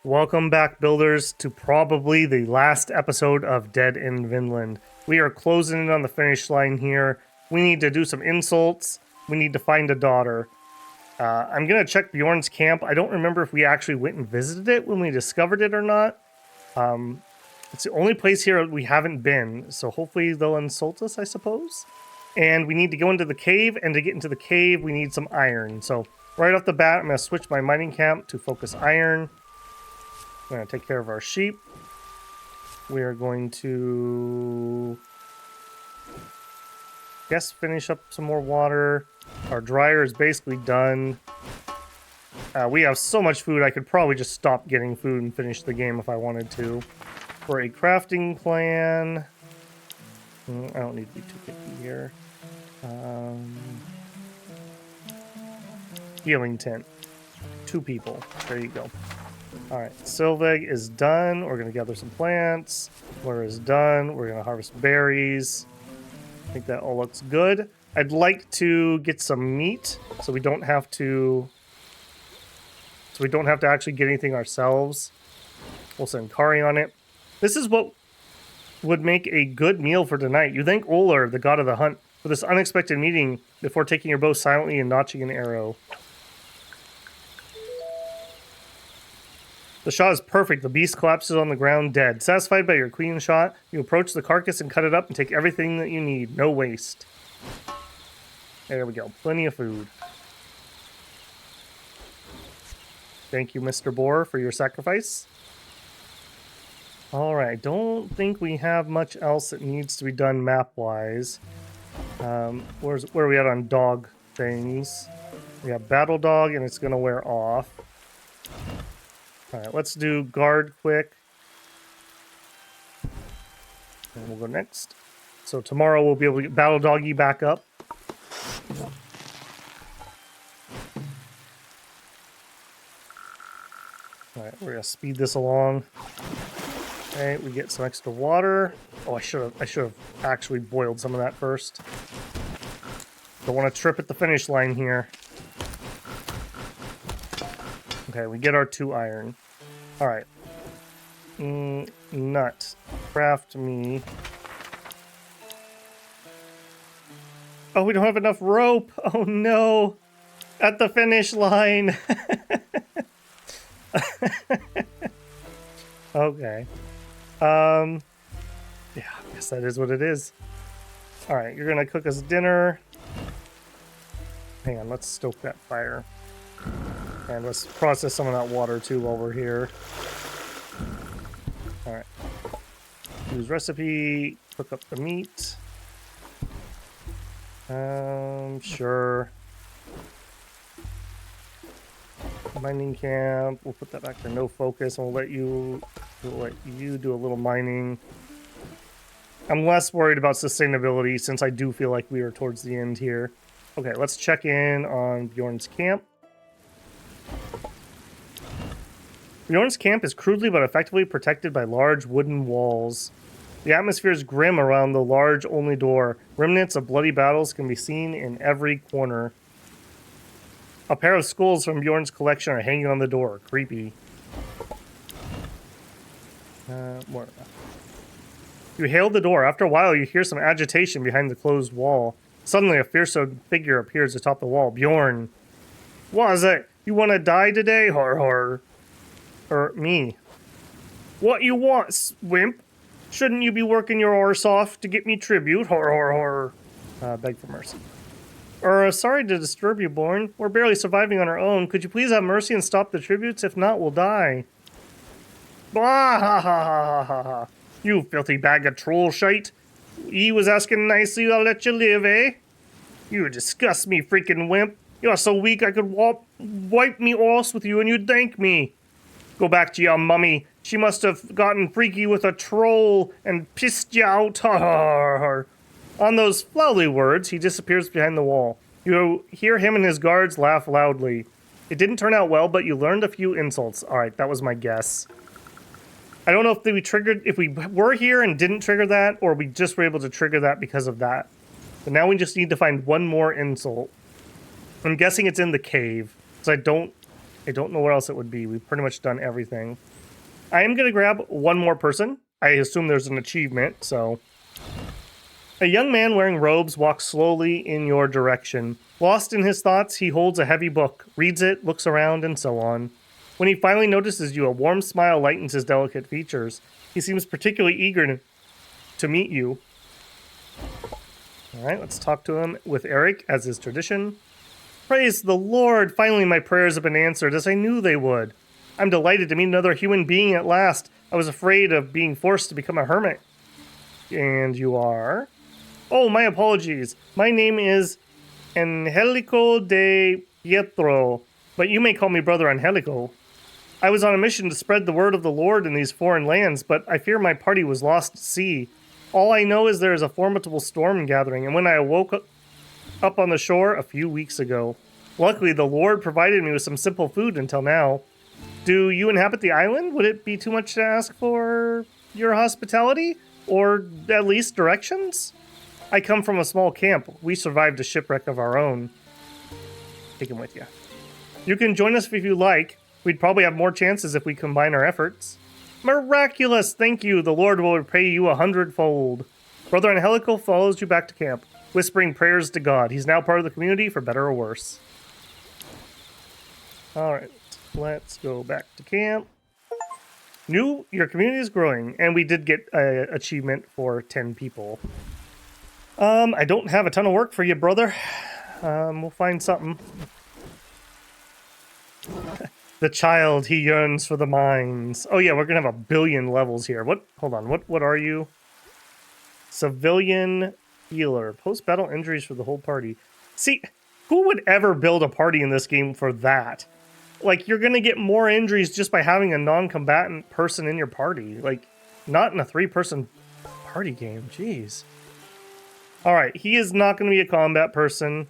Welcome back, builders, to probably the last episode of Dead in Vinland. We are closing in on the finish line here. We need to do some insults. We need to find a daughter. I'm going to check Bjorn's camp. I don't remember if we actually went and visited it when we discovered it or not. It's the only place here we haven't been, so hopefully they'll insult us, I suppose. And we need to go into the cave, and to get into the cave, we need some iron. So right off the bat, I'm going to switch my mining camp to focus iron. We're going to take care of our sheep. We are going to, finish up some more water. Our dryer is basically done. We have so much food, I could probably just stop getting food and finish the game if I wanted to. For a crafting plan, I don't need to be too picky here. Healing tent. 2 people. There you go. Alright, Sylveg is done. We're going to gather some plants. Fleur is done. We're going to harvest berries. I think that all looks good. I'd like to get some meat so we don't have to actually get anything ourselves. We'll send Kari on it. This is what would make a good meal for tonight. You thank Olar, the god of the hunt, for this unexpected meeting before taking your bow silently and notching an arrow. The shot is perfect. The beast collapses on the ground dead. Satisfied by your clean shot, you approach the carcass and cut it up and take everything that you need. No waste. There we go. Plenty of food. Thank you, Mr. Boar, for your sacrifice. Alright, don't think we have much else that needs to be done map-wise. Where are we at on dog things? We have battle dog, and it's going to wear off. Alright, let's do guard quick. And we'll go next. So tomorrow we'll be able to get battle doggy back up. Alright, we're gonna speed this along. Okay, we get some extra water. Oh, I should have actually boiled some of that first. Don't want to trip at the finish line here. Okay, we get our 2 iron. Alright. Nut. Craft me. Oh, we don't have enough rope. Oh no. At the finish line. Okay. Yeah, I guess that is what it is. Alright, you're gonna cook us dinner. Hang on, let's stoke that fire. And let's process some of that water too while we're here. Alright. Use recipe, cook up the meat. Sure. Mining camp, we'll put that back to no focus, and we'll let you do a little mining. I'm less worried about sustainability since I do feel like we are towards the end here. Okay, let's check in on Bjorn's camp. Bjorn's camp is crudely but effectively protected by large wooden walls. The atmosphere is grim around the large only door. Remnants of bloody battles can be seen in every corner. A pair of skulls from Bjorn's collection are hanging on the door. Creepy. More. You hail the door. After a while, you hear some agitation behind the closed wall. Suddenly, a fearsome figure appears atop the wall. Bjorn. What is it? You want to die today? Har har. Or me. What you want, wimp? Shouldn't you be working your arse off to get me tribute? Har har har. Beg for mercy. Sorry to disturb you, Bjorn. We're barely surviving on our own. Could you please have mercy and stop the tributes? If not, we'll die. Bah ha ha ha ha ha. You filthy bag of troll shite. He was asking nicely, I'll let you live, eh? You disgust me, freaking wimp. You're so weak I could wipe me arse with you and you'd thank me. Go back to your mummy. She must have gotten freaky with a troll and pissed you out. Ha ha ha. On those flowery words, he disappears behind the wall. You hear him and his guards laugh loudly. It didn't turn out well, but you learned a few insults. Alright, that was my guess. I don't know if we were here and didn't trigger that, or we just were able to trigger that because of that. But now we just need to find one more insult. I'm guessing it's in the cave, because I don't know where else it would be. We've pretty much done everything. I am going to grab one more person. I assume there's an achievement, so... A young man wearing robes walks slowly in your direction. Lost in his thoughts, he holds a heavy book, reads it, looks around, and so on. When he finally notices you, a warm smile lightens his delicate features. He seems particularly eager to meet you. All right, let's talk to him with Eric, as is tradition. Praise the Lord! Finally, my prayers have been answered, as I knew they would. I'm delighted to meet another human being at last. I was afraid of being forced to become a hermit. And you are? Oh, my apologies. My name is Angelico de Pietro, but you may call me Brother Angelico. I was on a mission to spread the word of the Lord in these foreign lands, but I fear my party was lost at sea. All I know is there is a formidable storm gathering, and when I awoke up on the shore a few weeks ago. Luckily, the Lord provided me with some simple food until now. Do you inhabit the island? Would it be too much to ask for your hospitality? Or at least directions? I come from a small camp. We survived a shipwreck of our own. Take him with you. You can join us if you like. We'd probably have more chances if we combine our efforts. Miraculous! Thank you. The Lord will repay you 100-fold. Brother Angelico follows you back to camp, whispering prayers to God. He's now part of the community, for better or worse. Alright, let's go back to camp. Your community is growing, and we did get an achievement for 10 people. I don't have a ton of work for you, brother. We'll find something. The child, he yearns for the mines. Oh yeah, we're gonna have 1 billion levels here. Hold on, what are you? Civilian healer. Post-battle injuries for the whole party. See, who would ever build a party in this game for that? Like, you're gonna get more injuries just by having a non-combatant person in your party. Like, not in a 3-person party game. Jeez. Alright, he is not gonna be a combat person.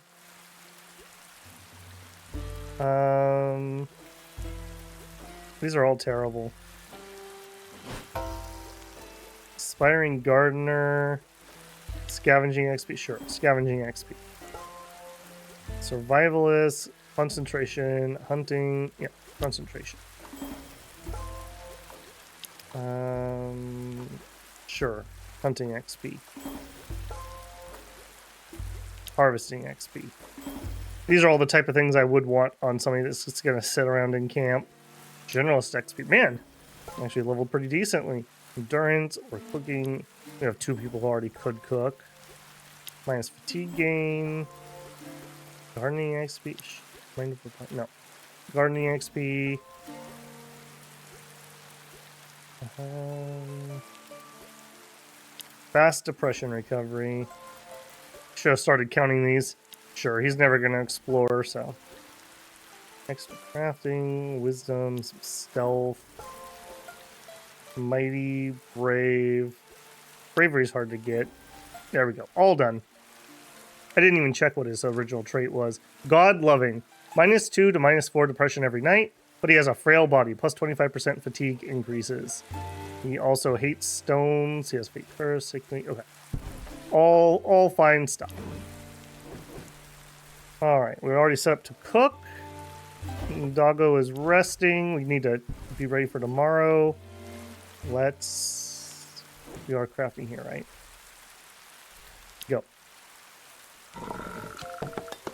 These are all terrible. Aspiring gardener. Scavenging XP. Sure, scavenging XP. Survivalist. Concentration. Hunting. Yeah, concentration. Sure. Hunting XP. Harvesting XP. These are all the type of things I would want on somebody that's just going to sit around in camp. Generalist XP. Man, actually leveled pretty decently. Endurance or cooking. We have 2 people who already could cook. Minus fatigue gain. Gardening XP. No. Gardening XP. Fast depression recovery. Should have started counting these. Sure, he's never going to explore, so. Extra crafting, wisdom, some stealth. Mighty, brave. Bravery's hard to get. There we go. All done. I didn't even check what his original trait was. God-loving. -2 to -4 depression every night, but he has a frail body. Plus 25% fatigue increases. He also hates stones. He has fate curse, sickly. Okay. All fine stuff. Alright, we're already set up to cook. Doggo is resting. We need to be ready for tomorrow. We are crafting here, right? Go.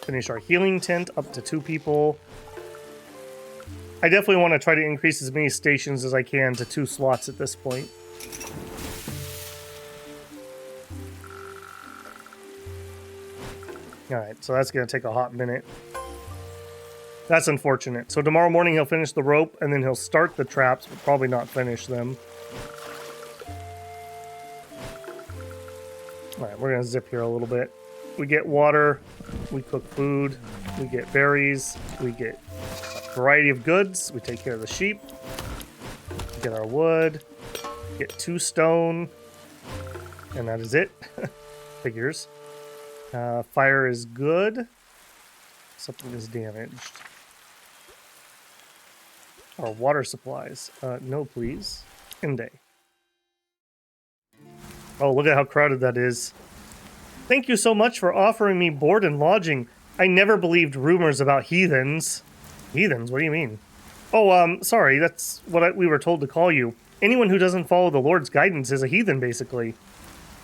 Finish our healing tent up to 2 people. I definitely want to try to increase as many stations as I can to 2 slots at this point. Alright, so that's going to take a hot minute. That's unfortunate. So tomorrow morning he'll finish the rope, and then he'll start the traps, but probably not finish them. Alright, we're going to zip here a little bit. We get water, we cook food, we get berries, we get a variety of goods, we take care of the sheep, we get our wood, get 2 stone, and that is it. Figures. Fire is good. Something is damaged. Our water supplies. No, please. End day. Oh, look at how crowded that is. Thank you so much for offering me board and lodging. I never believed rumors about heathens. Heathens? What do you mean? Oh, sorry, that's what we were told to call you. Anyone who doesn't follow the Lord's guidance is a heathen, basically.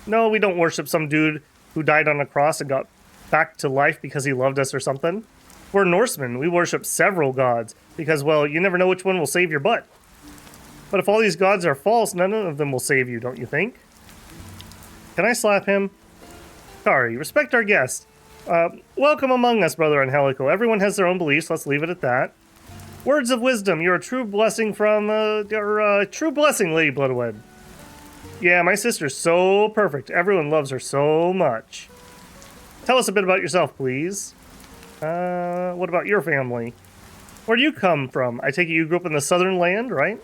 No, we don't worship some dude who died on a cross and got back to life because he loved us or something. We're Norsemen. We worship several gods because, well, you never know which one will save your butt. But if all these gods are false, none of them will save you, don't you think? Can I slap him? Sorry, respect our guest. Welcome among us, brother Angelico. Everyone has their own beliefs. Let's leave it at that. Words of wisdom. You're a true blessing from, true blessing, Lady Bloodwood. Yeah, my sister's so perfect. Everyone loves her so much. Tell us a bit about yourself, please. What about your family? Where do you come from? I take it you grew up in the southern land, right?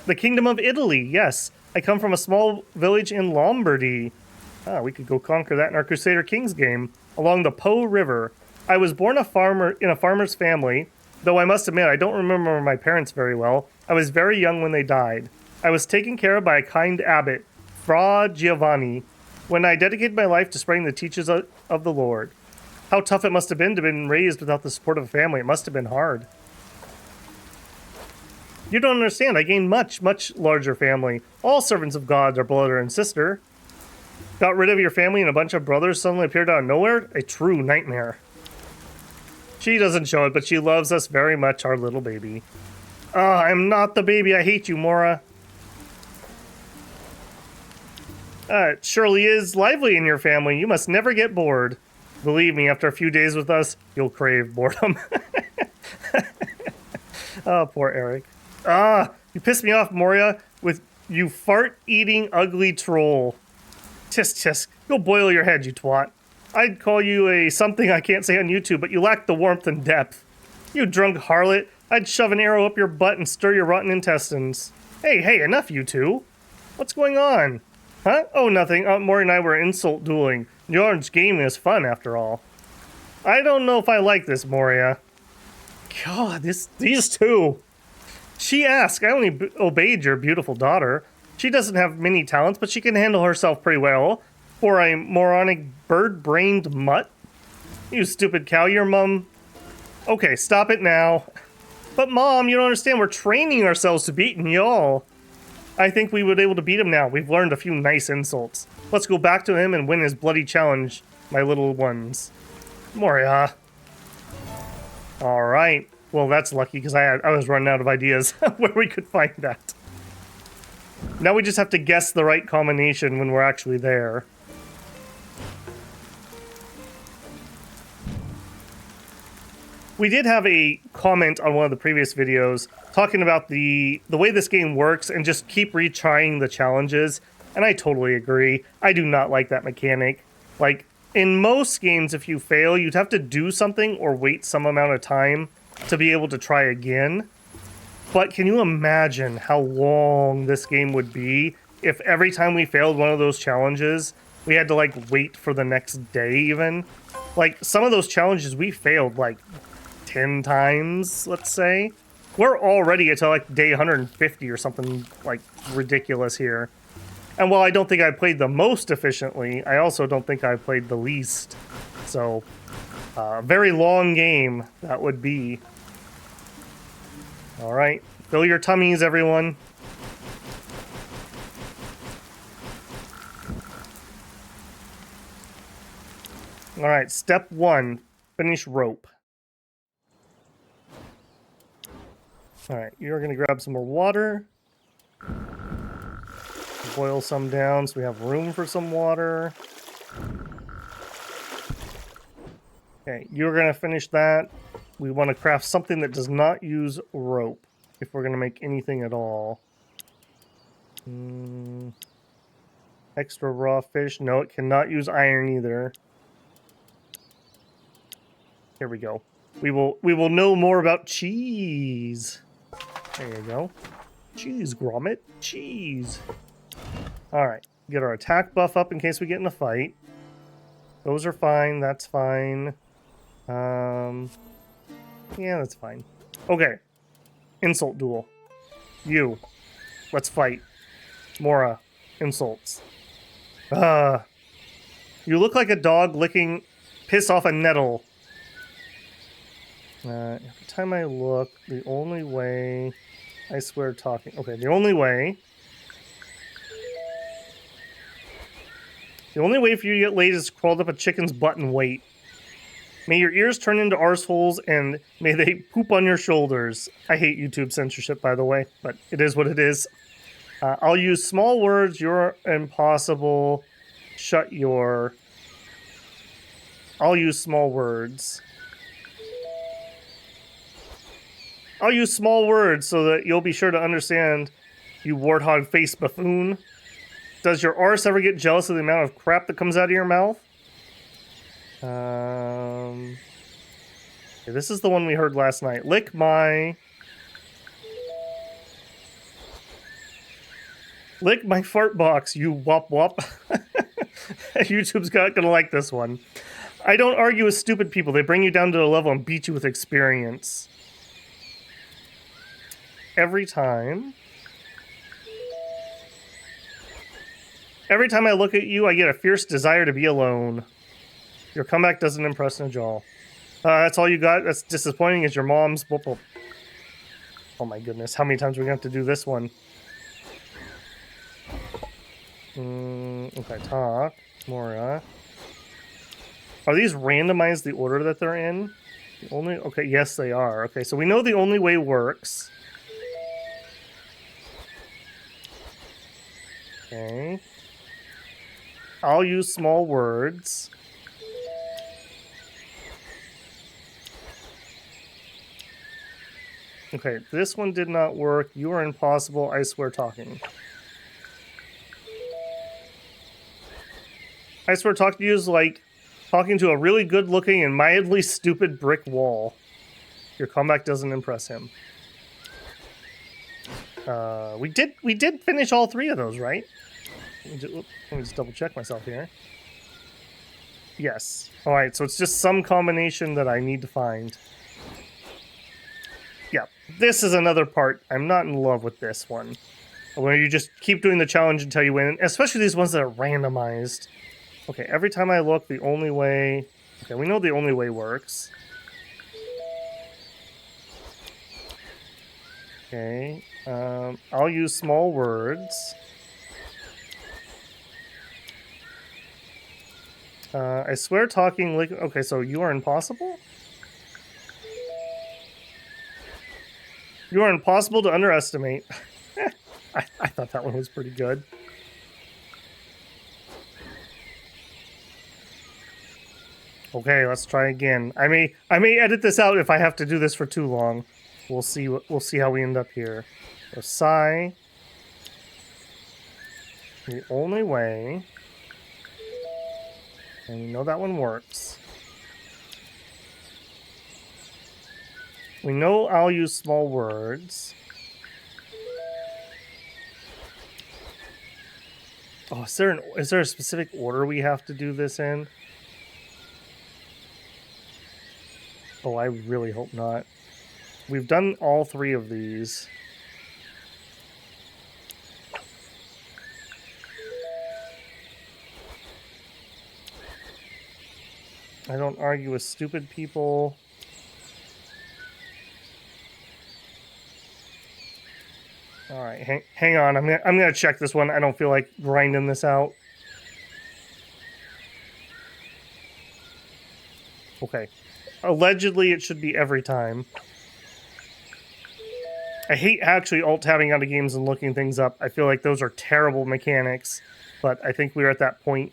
The Kingdom of Italy, yes. I come from a small village in Lombardy. Ah, we could go conquer that in our Crusader Kings game. Along the Po River. I was born in a farmer's family, though I must admit I don't remember my parents very well. I was very young when they died. I was taken care of by a kind abbot, Fra Giovanni, when I dedicated my life to spreading the teachings of the Lord. How tough it must have been to have been raised without the support of a family. It must have been hard. You don't understand. I gained much, much larger family. All servants of God are brother and sister. Got rid of your family and a bunch of brothers suddenly appeared out of nowhere? A true nightmare. She doesn't show it, but she loves us very much, our little baby. I'm not the baby. I hate you, Mora. It surely is lively in your family. You must never get bored. Believe me, after a few days with us, you'll crave boredom. Oh, poor Eric. You pissed me off, Moria, with you fart-eating ugly troll. Tisk, tisk. Go boil your head, you twat. I'd call you a something I can't say on YouTube, but you lack the warmth and depth. You drunk harlot. I'd shove an arrow up your butt and stir your rotten intestines. Hey, enough, you two. What's going on? Huh? Oh, nothing. Maury and I were insult dueling. Bjorn's game is fun, after all. I don't know if I like this, Moria. God, these two. She asked. I only obeyed your beautiful daughter. She doesn't have many talents, but she can handle herself pretty well. For a moronic bird-brained mutt. You stupid cow, your mum... Okay, stop it now. But Mom, you don't understand. We're training ourselves to beat y'all. I think we would be able to beat him now. We've learned a few nice insults. Let's go back to him and win his bloody challenge, my little ones. Moria. Alright. Well, that's lucky, because I was running out of ideas where we could find that. Now we just have to guess the right combination when we're actually there. We did have a comment on one of the previous videos talking about the way this game works and just keep retrying the challenges, and I totally agree. I do not like that mechanic. Like, in most games, if you fail, you'd have to do something or wait some amount of time to be able to try again. But can you imagine how long this game would be if every time we failed one of those challenges, we had to, like, wait for the next day even? Like, some of those challenges we failed, like, 10 times, let's say. We're already at, like, day 150 or something, like, ridiculous here. And while I don't think I played the most efficiently, I also don't think I played the least. So, very long game that would be. Alright, fill your tummies, everyone. Alright, step 1, finish rope. Alright, you're going to grab some more water. Boil some down so we have room for some water. Okay, you're going to finish that. We want to craft something that does not use rope, if we're going to make anything at all. Extra raw fish. No, it cannot use iron either. Here we go. We will know more about cheese. There you go. Cheese, grommet. Cheese. Alright. Get our attack buff up in case we get in a fight. Those are fine. That's fine. Yeah, that's fine. Okay. Insult duel. You. Let's fight. Mora. Insults. You look like a dog licking piss off a nettle. Every time I look, the only way... I swear talking... Okay, the only way... The only way for you to get laid is crawled up a chicken's butt and wait. May your ears turn into arseholes and may they poop on your shoulders. I hate YouTube censorship, by the way, but it is what it is. I'll use small words. You're impossible. Shut your... I'll use small words. I'll use small words so that you'll be sure to understand, you warthog face buffoon. Does your arse ever get jealous of the amount of crap that comes out of your mouth? Okay, this is the one we heard last night. Lick my fart box, you wop wop. YouTube's gonna like this one. I don't argue with stupid people. They bring you down to a level and beat you with experience. Every time I look at you, I get a fierce desire to be alone. Your comeback doesn't impress Najal. That's all you got? That's disappointing. Is your mom's... Whoop, whoop. Oh my goodness. How many times are we going to have to do this one? Okay, talk. Moria. Are these randomized the order that they're in? The only... Okay, yes they are. Okay, so we know the only way works. Okay. I'll use small words. Okay, this one did not work. You are impossible. I swear talking. I swear talking to you is like talking to a really good looking and mildly stupid brick wall. Your comeback doesn't impress him. We did finish all three of those, right? Let me just double check myself here. Yes. Alright, so it's just some combination that I need to find. Yeah, this is another part. I'm not in love with this one. Where you just keep doing the challenge until you win. Especially these ones that are randomized. Okay, every time I look, the only way... Okay, we know the only way works. Okay, I'll use small words. I swear talking like... Okay, so you are impossible? You are impossible to underestimate. I thought that one was pretty good. Okay, let's try again. I may edit this out if I have to do this for too long. We'll see how we end up here. So sigh. The only way... And we know that one works. We know I'll use small words. Oh, is there a specific order we have to do this in? Oh, I really hope not. We've done all three of these. I don't argue with stupid people. All right, hang on. I'm gonna check this one. I don't feel like grinding this out. Okay. Allegedly, it should be every time. I hate actually alt-tabbing out of games and looking things up. I feel like those are terrible mechanics, but I think we're at that point.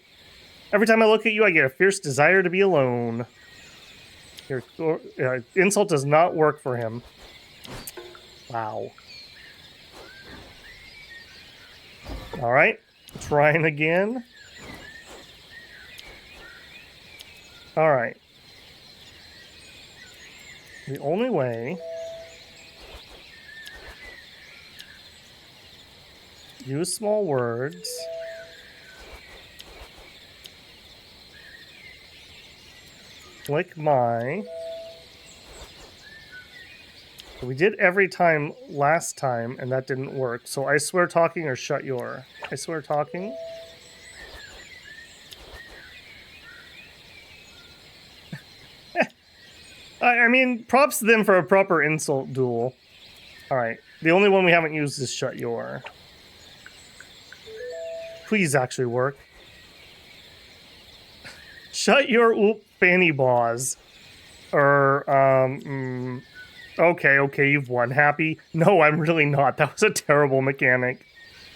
Every time I look at you, I get a fierce desire to be alone. Your insult does not work for him. Wow. All right, trying again. All right. The only way... Use small words. Click my... We did every time last time, and that didn't work. So I swear talking or shut your... I swear talking. I mean, props to them for a proper insult duel. Alright, the only one we haven't used is Shut Your. Please actually work. Shut your oop fanny baws. Okay, you've won. Happy? No, I'm really not. That was a terrible mechanic.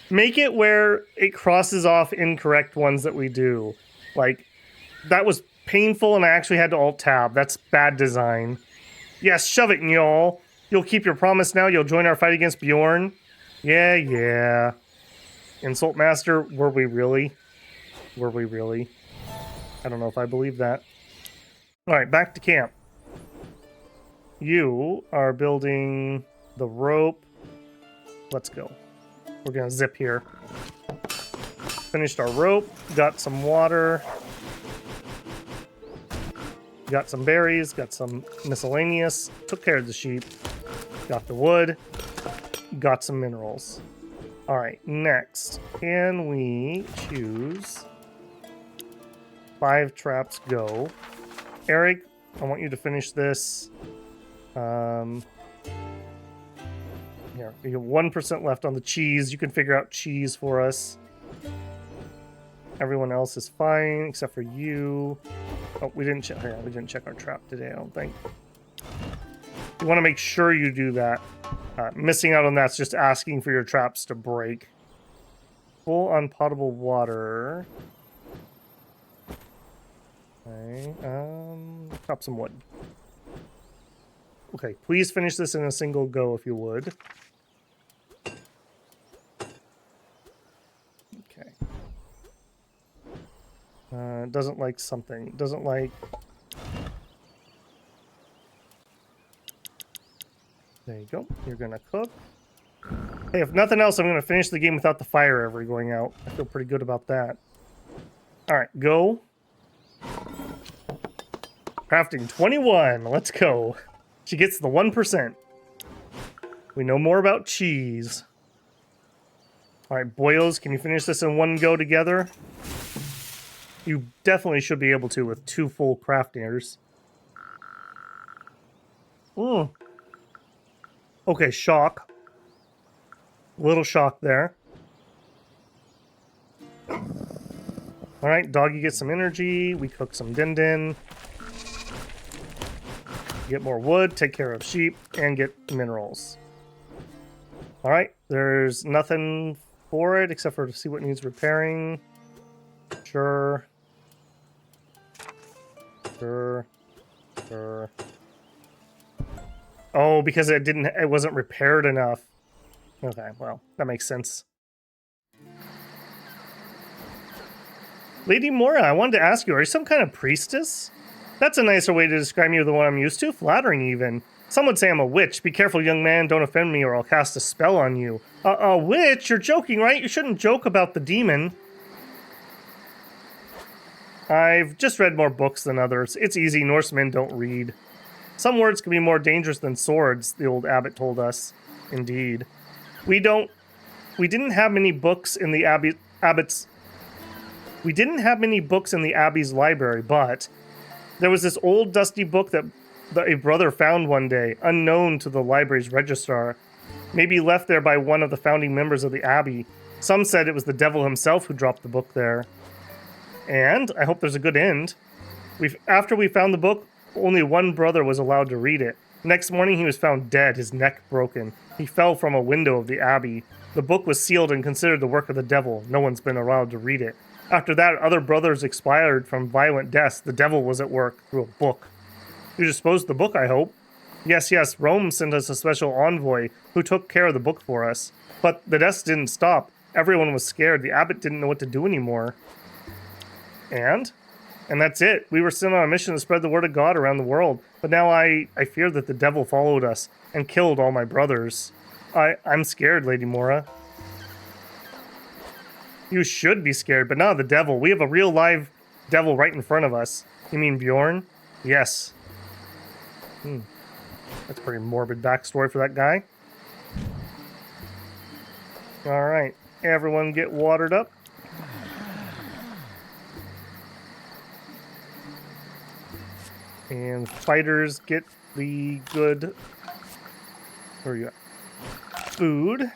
Make it where it crosses off incorrect ones that we do. Like, that was painful and I actually had to alt-tab. That's bad design. Yes, shove it, y'all. You'll keep your promise now. You'll join our fight against Bjorn. Yeah. Insult Master, were we really? Were we really? I don't know if I believe that. Alright, back to camp. You are building the rope. Let's go. We're gonna zip here. Finished our rope. Got some water. Got some berries. Got some miscellaneous. Took care of the sheep. Got the wood. Got some minerals. Alright, next. Can we choose 5 traps go? Eric, I want you to finish this. Here, we have 1% left on the cheese. You can figure out cheese for us. Everyone else is fine except for you. Oh, we didn't check. We didn't check our trap today, I don't think. You want to make sure you do that. Missing out on that's just asking for your traps to break. Full on potable water. Okay, chop some wood. Okay, please finish this in a single go if you would. Okay. Doesn't like something. Doesn't like... There you go. You're gonna cook. Hey, if nothing else, I'm gonna finish the game without the fire ever going out. I feel pretty good about that. Alright, go. Crafting 21. Let's go. She gets the 1%. We know more about cheese. Alright, boyos, can you finish this in one go together? You definitely should be able to with 2 full crafters. Okay, shock. Little shock there. Alright, doggy gets some energy. We cook some din-din. Get more wood, take care of sheep, and get minerals. Alright, there's nothing for it except for to see what needs repairing. Sure. Oh, because it wasn't repaired enough. Okay, well, that makes sense. Lady Mora, I wanted to ask you, are you some kind of priestess? That's a nicer way to describe you than what I'm used to. Flattering, even. Some would say I'm a witch. Be careful, young man. Don't offend me or I'll cast a spell on you. A witch? You're joking, right? You shouldn't joke about the demon. I've just read more books than others. It's easy. Norsemen don't read. Some words can be more dangerous than swords, the old abbot told us. Indeed. We didn't have many books in the abbey's library, but there was this old dusty book that a brother found one day, unknown to the library's registrar. Maybe left there by one of the founding members of the abbey. Some said it was the devil himself who dropped the book there. And I hope there's a good end. After we found the book, only one brother was allowed to read it. Next morning he was found dead, his neck broken. He fell from a window of the abbey. The book was sealed and considered the work of the devil. No one's been allowed to read it. After that, other brothers expired from violent deaths. The devil was at work through a book. You disposed of the book, I hope? Yes, Rome sent us a special envoy who took care of the book for us. But the deaths didn't stop. Everyone was scared. The abbot didn't know what to do anymore. And that's it. We were sent on a mission to spread the word of God around the world. But now I fear that the devil followed us and killed all my brothers. I'm scared, Lady Mora. You should be scared, but not the devil. We have a real live devil right in front of us. You mean Bjorn? Yes. That's a pretty morbid backstory for that guy. Alright, everyone get watered up. And fighters get the good... Where are you at? Food.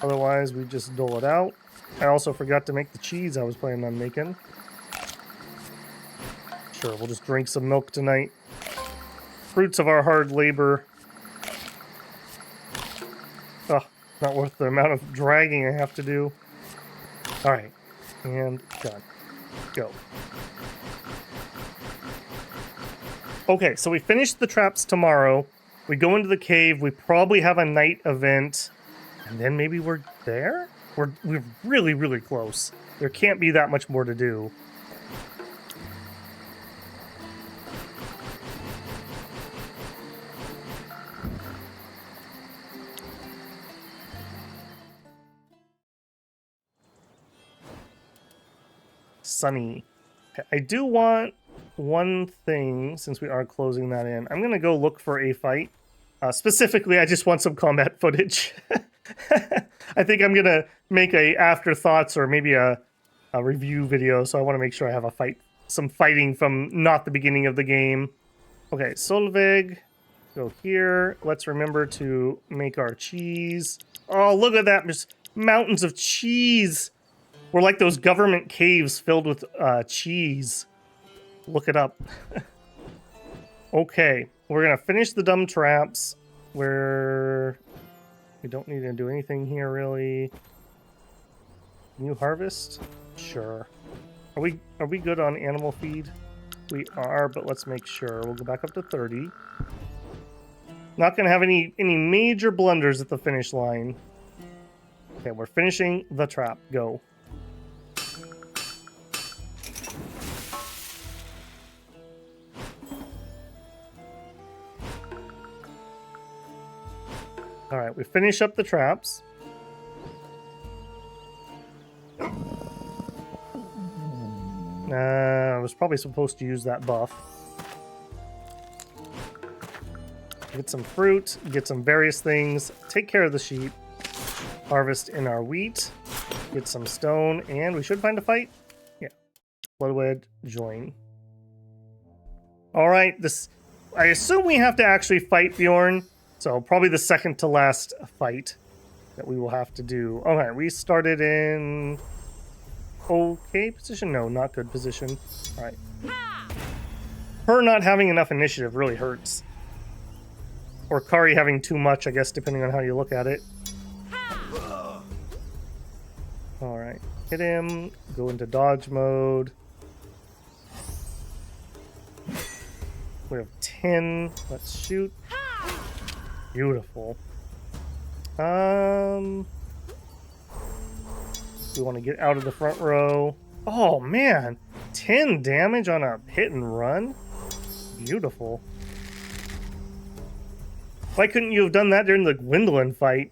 Otherwise, we just dole it out. I also forgot to make the cheese I was planning on making. Sure, we'll just drink some milk tonight. Fruits of our hard labor. Ugh, not worth the amount of dragging I have to do. Alright, and done. Go. Okay, so we finish the traps tomorrow. We go into the cave. We probably have a night event. And then maybe we're there? We're really, really close. There can't be that much more to do. Sunny. I do want one thing, since we are closing that in. I'm going to go look for a fight. Specifically, I just want some combat footage. I think I'm going to make a afterthoughts or maybe a review video, so I want to make sure I have a fight, some fighting from not the beginning of the game. Okay, Solveig, go here. Let's remember to make our cheese. Oh, look at that. There's mountains of cheese. We're like those government caves filled with cheese. Look it up. Okay, we're going to finish the dumb traps. We don't need to do anything here, really. New harvest? Sure. Are we good on animal feed? We are, but let's make sure. We'll go back up to 30. Not going to have any major blunders at the finish line. Okay, we're finishing the trap. Go. All right, we finish up the traps. I was probably supposed to use that buff. Get some fruit, get some various things, take care of the sheep, harvest in our wheat, get some stone, and we should find a fight. Yeah. Bloodwed, join. All right, I assume we have to actually fight Bjorn. So probably the second to last fight that we will have to do. Okay, we started in okay position. No, not good position. All right. Her not having enough initiative really hurts. Or Kari having too much, I guess, depending on how you look at it. All right, hit him. Go into dodge mode. We have 10. Let's shoot. Beautiful. We want to get out of the front row. Oh man, 10 damage on a hit and run. Beautiful. Why couldn't you have done that during the Vinland fight?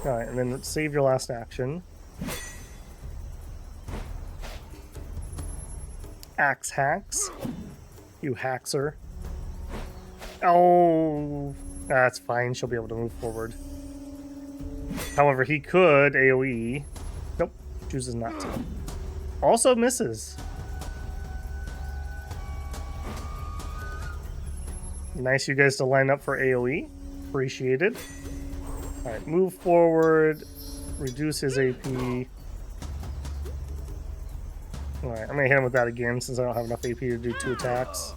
All right, and then save your last action. Axe hacks. You haxer. Oh, that's fine. She'll be able to move forward. However, he could AoE. Nope, chooses not to. Also misses. Nice you guys to line up for AoE. Appreciated. Alright, move forward. Reduce his AP. Alright, I'm gonna hit him with that again since I don't have enough AP to do 2 attacks.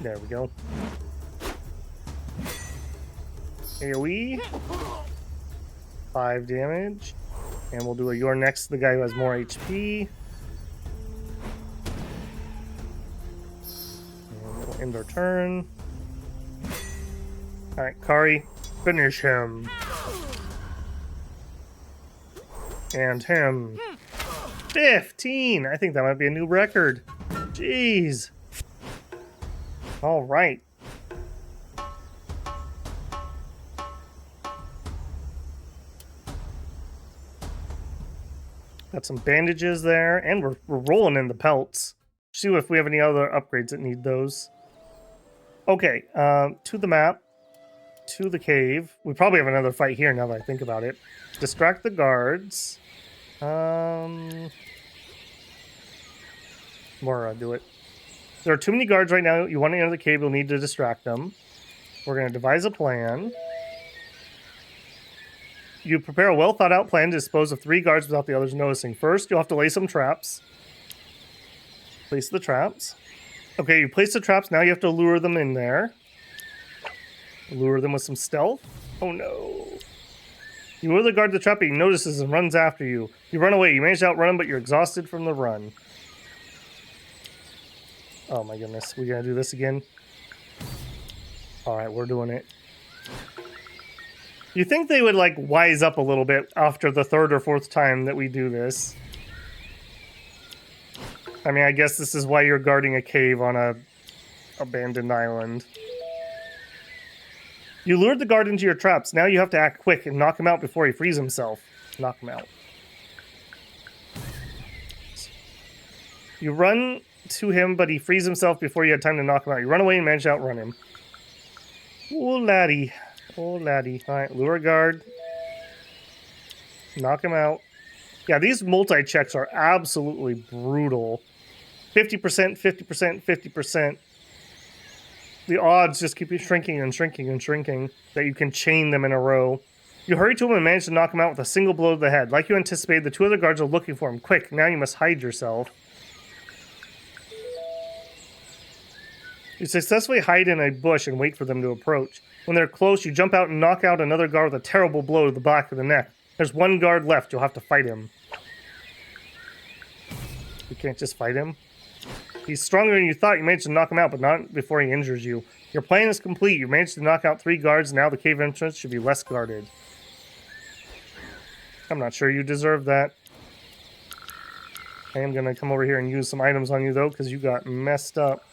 There we go. AoE. 5 damage. And we'll do a You're Next to the guy who has more HP. And we'll end our turn. Alright, Kari, finish him. And him. 15! I think that might be a new record. Jeez. Alright. Got some bandages there, and we're rolling in the pelts. See if we have any other upgrades that need those. Okay, to the map. To the cave. We probably have another fight here now that I think about it. Distract the guards. Mora, do it. There are too many guards right now. You want to enter the cave, you'll need to distract them. We're going to devise a plan. You prepare a well-thought-out plan to dispose of 3 guards without the others noticing. First, you'll have to lay some traps. Place the traps. Okay, you place the traps. Now you have to lure them in there. Lure them with some stealth. Oh, no. You lure the guard to the trap, but he notices and runs after you. You run away. You manage to outrun him, but you're exhausted from the run. Oh, my goodness. We going to do this again? All right, we're doing it. You think they would, like, wise up a little bit after the 3rd or 4th time that we do this. I mean, I guess this is why you're guarding a cave on a abandoned island. You lured the guard into your traps. Now you have to act quick and knock him out before he frees himself. Knock him out. You run to him, but he frees himself before you had time to knock him out. You run away and manage to outrun him. Oh, laddie. Oh, laddie. All right, lure guard. Knock him out. Yeah, these multi-checks are absolutely brutal. 50%, 50%, 50%. The odds just keep shrinking and shrinking and shrinking that you can chain them in a row. You hurry to him and manage to knock him out with a single blow to the head. Like you anticipated, the 2 other guards are looking for him. Quick, now you must hide yourself. You successfully hide in a bush and wait for them to approach. When they're close, you jump out and knock out another guard with a terrible blow to the back of the neck. There's 1 guard left. You'll have to fight him. You can't just fight him. He's stronger than you thought. You managed to knock him out, but not before he injures you. Your plan is complete. You managed to knock out 3 guards. Now the cave entrance should be less guarded. I'm not sure you deserve that. I am going to come over here and use some items on you, though, because you got messed up.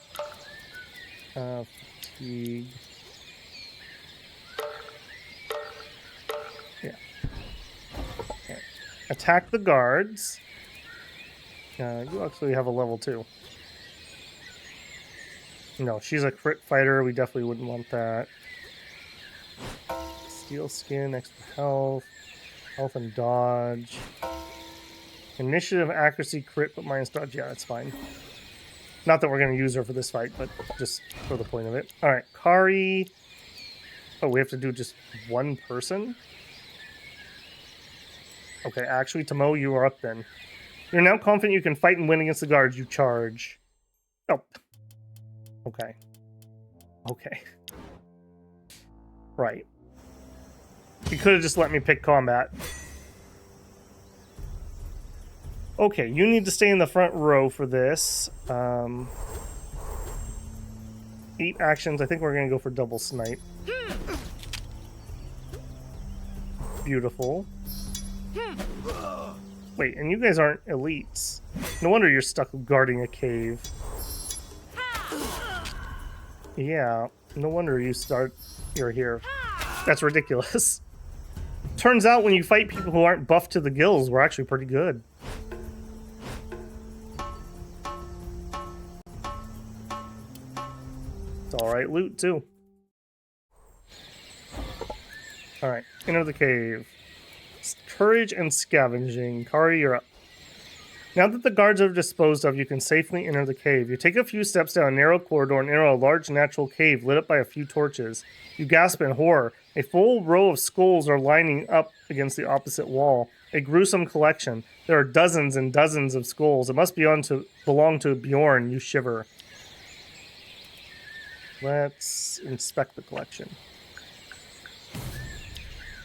Fatigue. Yeah. Okay. Attack the guards. You actually have a level 2. No, she's a crit fighter. We definitely wouldn't want that. Steel skin, extra health. Health and dodge. Initiative, accuracy, crit, but minus dodge. Yeah, that's fine. Not that we're going to use her for this fight, but just for the point of it. Alright, Kari. Oh, we have to do just 1 person? Okay, actually, Tomo, you are up then. You're now confident you can fight and win against the guards. You charge. Oh. Okay. Okay. Right. You could have just let me pick combat. Okay, you need to stay in the front row for this. 8 actions. I think we're going to go for double snipe. Beautiful. Wait, and you guys aren't elites. No wonder you're stuck guarding a cave. Yeah, no wonder you're here. That's ridiculous. Turns out when you fight people who aren't buffed to the gills, we're actually pretty good. It's alright loot, too. Alright, enter the cave. Courage and scavenging. Kari, you're up. Now that the guards are disposed of, you can safely enter the cave. You take a few steps down a narrow corridor and enter a large natural cave lit up by a few torches. You gasp in horror. A full row of skulls are lining up against the opposite wall. A gruesome collection. There are dozens and dozens of skulls. It must belong to Bjorn. You shiver. Let's inspect the collection.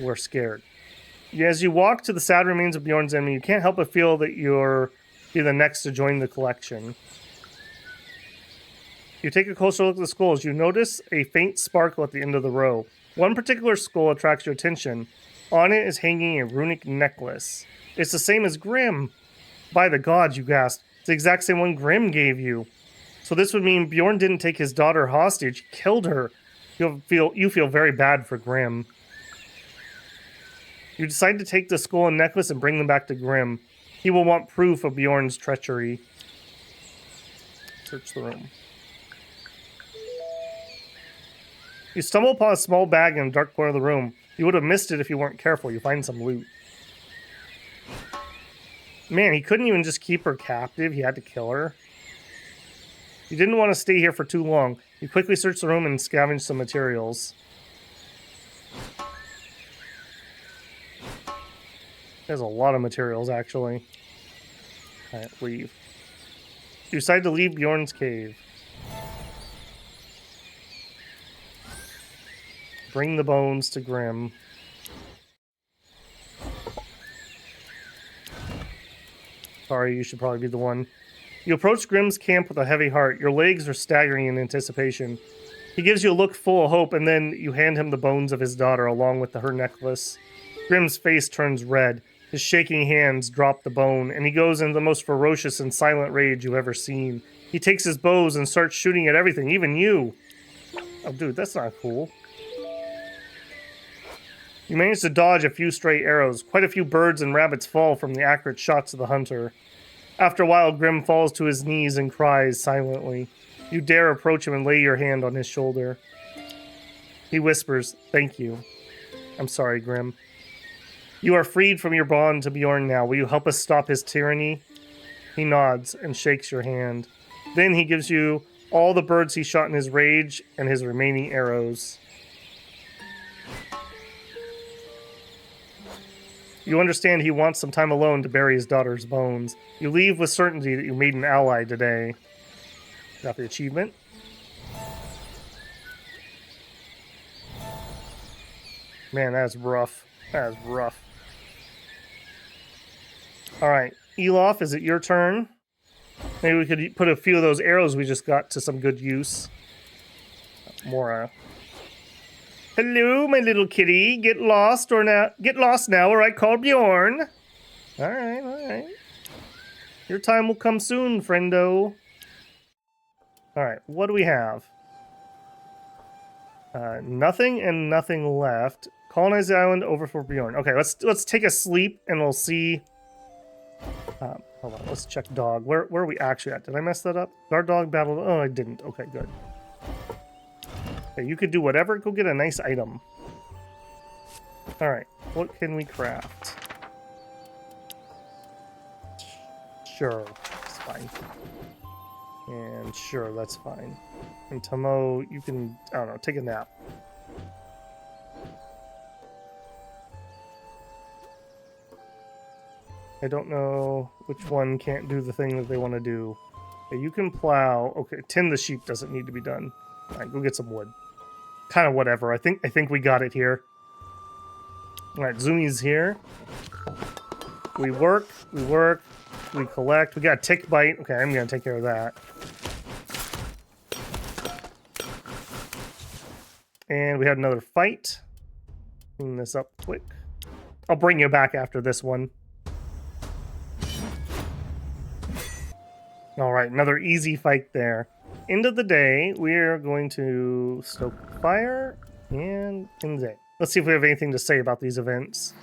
We're scared. As you walk to the sad remains of Bjorn's enemy, you can't help but feel that you're the next to join the collection. You take a closer look at the skulls. You notice a faint sparkle at the end of the row. One particular skull attracts your attention. On it is hanging a runic necklace. It's the same as Grimm. By the gods, you gasped. It's the exact same one Grimm gave you. So this would mean Bjorn didn't take his daughter hostage. He killed her. You feel very bad for Grimm. You decide to take the skull and necklace and bring them back to Grimm. He will want proof of Bjorn's treachery. Search the room. You stumble upon a small bag in a dark corner of the room. You would have missed it if you weren't careful. You find some loot. Man, he couldn't even just keep her captive. He had to kill her. You didn't want to stay here for too long. You quickly search the room and scavenge some materials. There's a lot of materials, actually. Alright, leave. You decide to leave Bjorn's cave. Bring the bones to Grim. Sorry, you should probably be the one. You approach Grim's camp with a heavy heart. Your legs are staggering in anticipation. He gives you a look full of hope, and then you hand him the bones of his daughter along with her necklace. Grim's face turns red. His shaking hands drop the bone, and he goes into the most ferocious and silent rage you've ever seen. He takes his bows and starts shooting at everything, even you. Oh, dude, that's not cool. You manage to dodge a few stray arrows. Quite a few birds and rabbits fall from the accurate shots of the hunter. After a while, Grim falls to his knees and cries silently. You dare approach him and lay your hand on his shoulder. He whispers, "Thank you." "I'm sorry, Grim." "You are freed from your bond to Bjorn now. Will you help us stop his tyranny?" He nods and shakes your hand. Then he gives you all the birds he shot in his rage and his remaining arrows. You understand he wants some time alone to bury his daughter's bones. You leave with certainty that you made an ally today. Got the achievement. Man, that's rough. That is rough. Alright, Elof, is it your turn? Maybe we could put a few of those arrows we just got to some good use. Mora. "Hello, my little kitty. Get lost now, or I call Bjorn." Alright, alright. Your time will come soon, friendo. Alright, what do we have? Nothing and nothing left. Colonize the island over for Bjorn. Okay, let's take a sleep and we'll see. Hold on, let's check dog. Where are we actually at? Did I mess that up? Guard dog battle. Oh, I didn't. Okay, good. Okay, you could do whatever. Go get a nice item. Alright, what can we craft? Sure, it's fine. And sure, that's fine. And Tomo, you can, I don't know, take a nap. I don't know which one can't do the thing that they want to do. Okay, you can plow. Okay, tend the sheep doesn't need to be done. Alright, go get some wood. Kind of whatever. I think we got it here. Alright, Zumi's here. We work, we collect. We got a tick bite. Okay, I'm gonna take care of that. And we had another fight. Clean this up quick. I'll bring you back after this one. Alright, another easy fight there. End of the day, we're going to stoke fire and Inze. Let's see if we have anything to say about these events.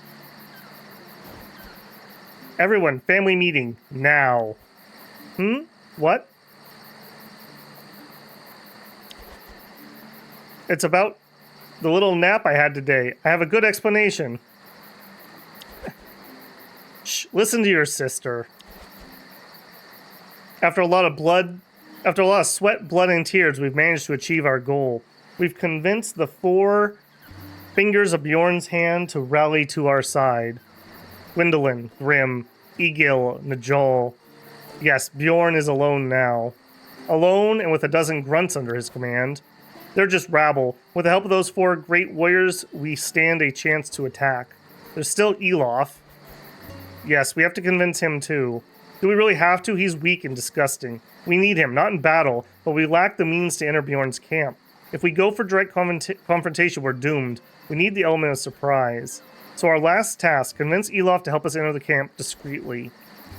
Everyone, family meeting, now. What? It's about the little nap I had today. I have a good explanation. Shh, listen to your sister. After a lot of sweat, blood, and tears, we've managed to achieve our goal. We've convinced the 4 fingers of Bjorn's hand to rally to our side. Gwendolyn, Grim, Egil, Najal. Yes, Bjorn is alone now. Alone and with a dozen grunts under his command. They're just rabble. With the help of those 4 great warriors, we stand a chance to attack. There's still Elof. Yes, we have to convince him too. Do we really have to? He's weak and disgusting. We need him, not in battle, but we lack the means to enter Bjorn's camp. If we go for direct confrontation, we're doomed. We need the element of surprise. So our last task, convince Elof to help us enter the camp discreetly.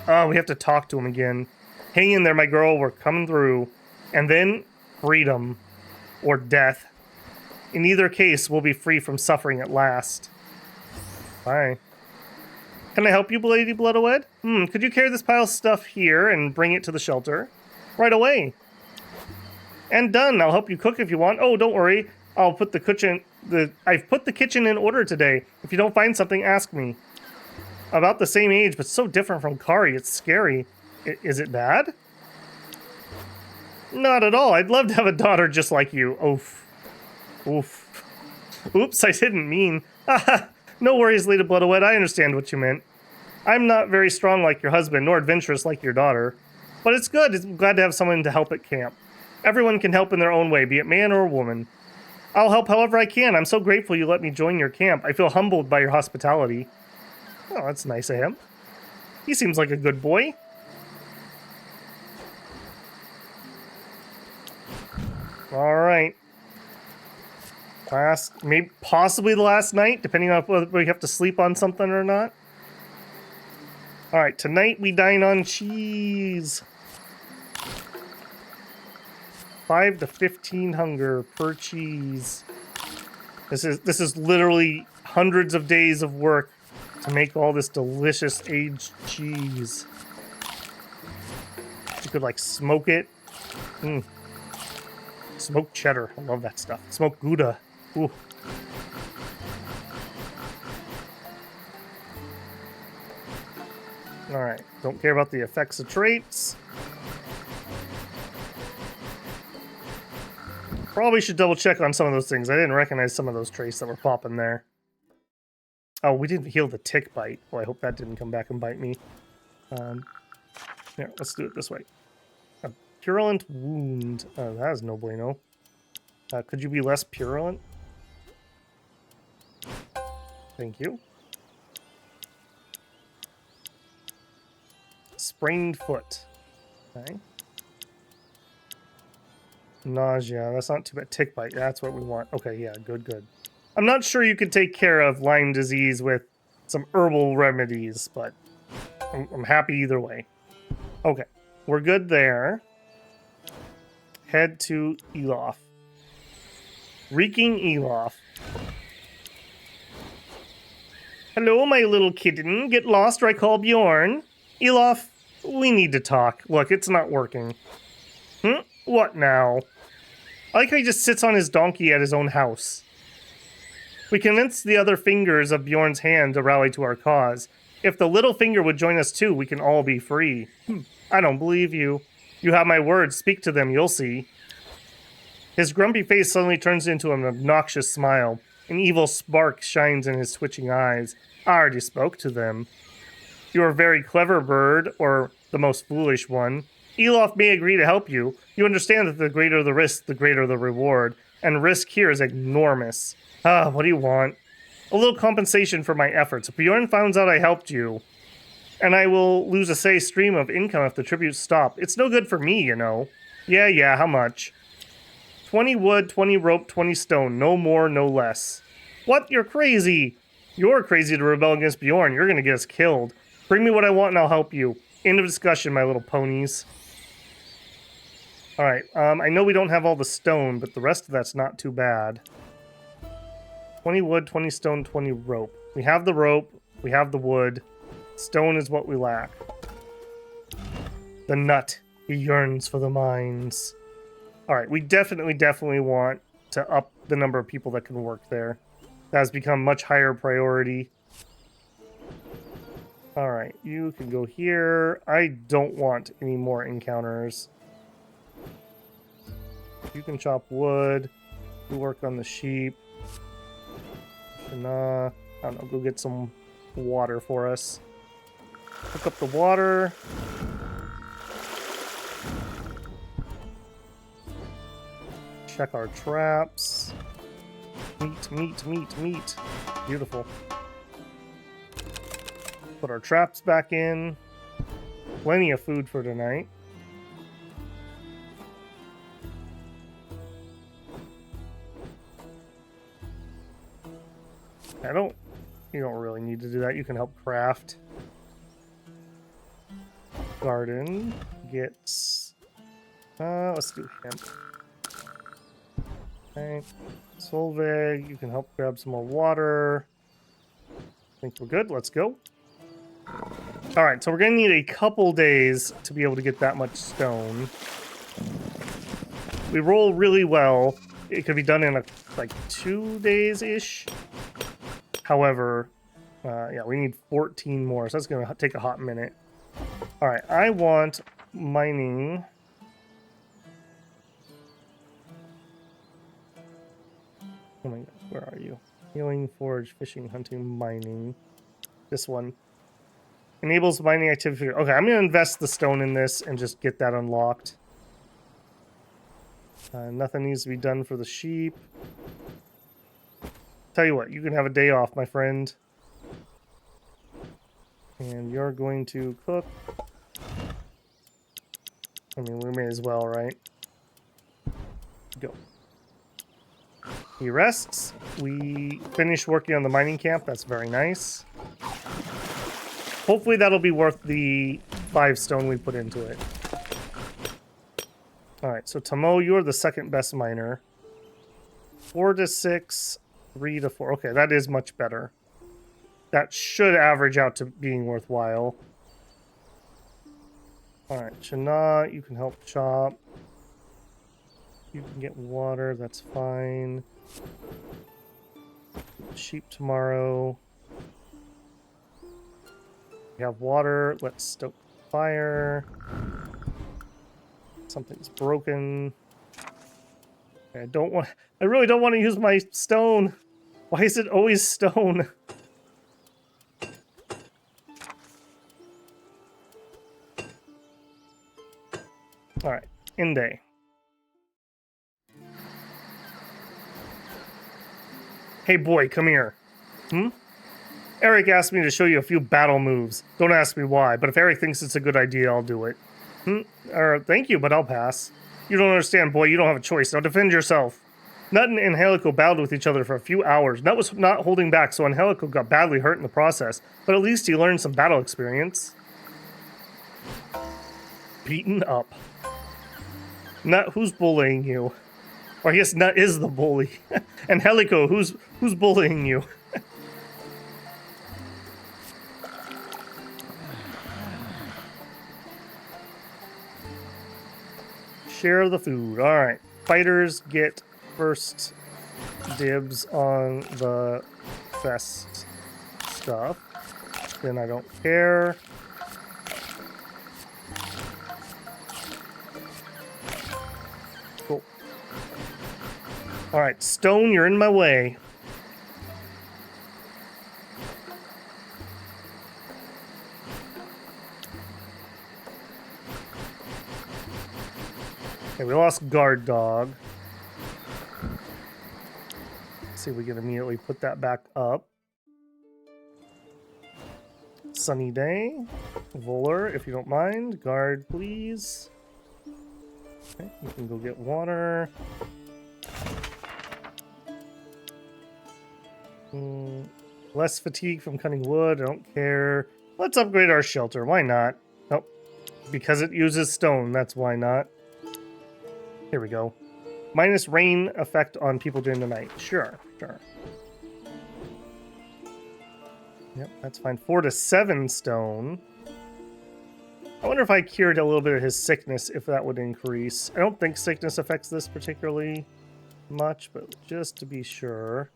Oh, we have to talk to him again. Hang in there, my girl, we're coming through. And then, freedom. Or death. In either case, we'll be free from suffering at last. Bye. Can I help you, Lady Bloodowed? Could you carry this pile of stuff here and bring it to the shelter? Right away. And done. I'll help you cook if you want. Oh, don't worry. I've put the kitchen in order today. If you don't find something, ask me. About the same age, but so different from Kari. It's scary. Is it bad? Not at all. I'd love to have a daughter just like you. Oof. Oof. Oops, I didn't mean. No worries, Lady Bloodawet. I understand what you meant. I'm not very strong like your husband, nor adventurous like your daughter. But it's good. I'm glad to have someone to help at camp. Everyone can help in their own way, be it man or woman. I'll help however I can. I'm so grateful you let me join your camp. I feel humbled by your hospitality. Oh, that's nice of him. He seems like a good boy. All right. Maybe possibly the last night, depending on whether we have to sleep on something or not. All right, tonight we dine on cheese. 5 to 15 hunger per cheese. This is literally hundreds of days of work to make all this delicious aged cheese. You could like smoke it. Smoked cheddar. I love that stuff. Smoked Gouda. Ooh. Alright. Don't care about the effects of traits. Probably should double check on some of those things. I didn't recognize some of those traits that were popping there. Oh, we didn't heal the tick bite. Well, I hope that didn't come back and bite me. Here, let's do it this way. A purulent wound. Oh, that is no bueno. Could you be less purulent? Thank you. Sprained foot. Okay. Nausea. That's not too bad. Tick bite. That's what we want. Okay, yeah, good. I'm not sure you could take care of Lyme disease with some herbal remedies, but I'm happy either way. Okay, we're good there. Head to Elof. Reeking Elof. Hello, my little kitten. Get lost or I call Bjorn. Elof, we need to talk. Look, it's not working. What now? I like how he just sits on his donkey at his own house. We convinced the other fingers of Bjorn's hand to rally to our cause. If the little finger would join us too, we can all be free. I don't believe you. You have my word. Speak to them, you'll see. His grumpy face suddenly turns into an obnoxious smile. An evil spark shines in his twitching eyes. I already spoke to them. You are a very clever bird, or the most foolish one. Elof may agree to help you. You understand that the greater the risk, the greater the reward. And risk here is enormous. What do you want? A little compensation for my efforts. If Bjorn finds out I helped you, and I will lose a steady stream of income if the tributes stop. It's no good for me, you know. Yeah, how much? 20 wood, 20 rope, 20 stone. No more, no less. What? You're crazy. You're crazy to rebel against Bjorn. You're going to get us killed. Bring me what I want and I'll help you. End of discussion, my little ponies. Alright, I know we don't have all the stone, but the rest of that's not too bad. 20 wood, 20 stone, 20 rope. We have the rope. We have the wood. Stone is what we lack. The nut. He yearns for the mines. Alright, we definitely want to up the number of people that can work there. That has become much higher priority. Alright, you can go here. I don't want any more encounters. You can chop wood. You work on the sheep. I don't know, go get some water for us. Hook up the water. Check our traps. Meat. Beautiful. Put our traps back in. Plenty of food for tonight. You don't really need to do that. You can help craft. Garden gets, let's do hemp. Okay. Solveig, you can help grab some more water. I think we're good. Let's go. Alright, so we're going to need a couple days to be able to get that much stone. We roll really well. It could be done in like 2 days-ish. However, yeah, we need 14 more, so that's going to take a hot minute. Alright, I want mining Oh my god, where are you? Healing, forage, fishing, hunting, mining. This one. Enables mining activity. Okay, I'm going to invest the stone in this and just get that unlocked. Nothing needs to be done for the sheep. Tell you what, you can have a day off, my friend. And you're going to cook. I mean, we may as well, right? Go. He rests. We finish working on the mining camp. That's very nice. Hopefully that'll be worth the 5 stone we put into it. Alright, so Tamo, you're the second best miner. 4 to 6, 3 to 4. Okay, that is much better. That should average out to being worthwhile. Alright, Shana, you can help chop. You can get water, that's fine. Sheep tomorrow. We have water, let's stoke the fire. Something's broken. Okay, I really don't want to use my stone. Why is it always stone? Alright, end day. Hey boy, come here. Eric asked me to show you a few battle moves. Don't ask me why, but if Eric thinks it's a good idea, I'll do it. Thank you, but I'll pass. You don't understand, boy. You don't have a choice. Now defend yourself. Nut and Angelico battled with each other for a few hours. Nut was not holding back, so Angelico got badly hurt in the process. But at least he learned some battle experience. Beaten up. Nut, who's bullying you? Or I guess Nut is the bully. Angelico, who's bullying you? Share the food. Alright. Fighters get first dibs on the best stuff. Then I don't care. Cool. Alright, stone, you're in my way. Okay, we lost guard dog. Let's see if we can immediately put that back up. Sunny day. Voller, if you don't mind. Guard, please. Okay, you can go get water. Less fatigue from cutting wood. I don't care. Let's upgrade our shelter. Why not? Nope. Because it uses stone. That's why not. Here we go. Minus rain effect on people during the night. Sure. Yep, that's fine. 4 to 7 stone. I wonder if I cured a little bit of his sickness, if that would increase. I don't think sickness affects this particularly much, but just to be sure.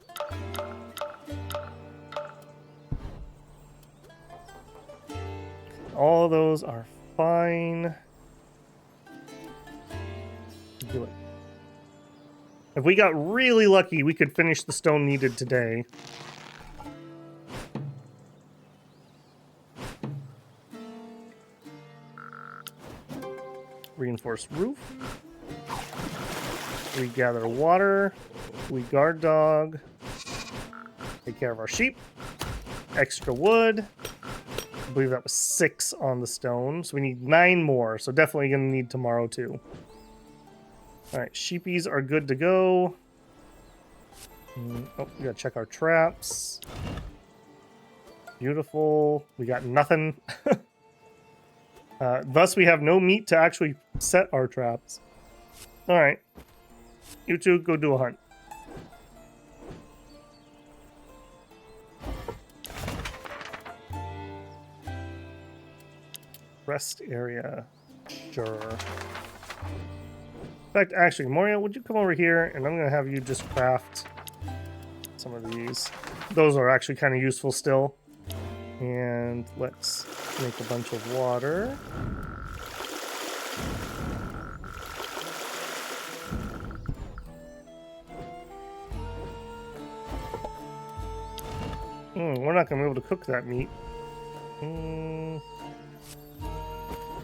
All of those are fine. Do it. If we got really lucky, we could finish the stone needed today. Reinforced roof. We gather water. We guard dog. Take care of our sheep. Extra wood. I believe that was 6 on the stone. So we need 9 more. So definitely going to need tomorrow too. Alright, sheepies are good to go. Oh, we gotta check our traps. Beautiful. We got nothing. Thus, we have no meat to actually set our traps. Alright. You two, go do a hunt. Rest area. Sure. In fact, actually, Moria, would you come over here? And I'm going to have you just craft some of these. Those are actually kind of useful still. And let's make a bunch of water. We're not going to be able to cook that meat.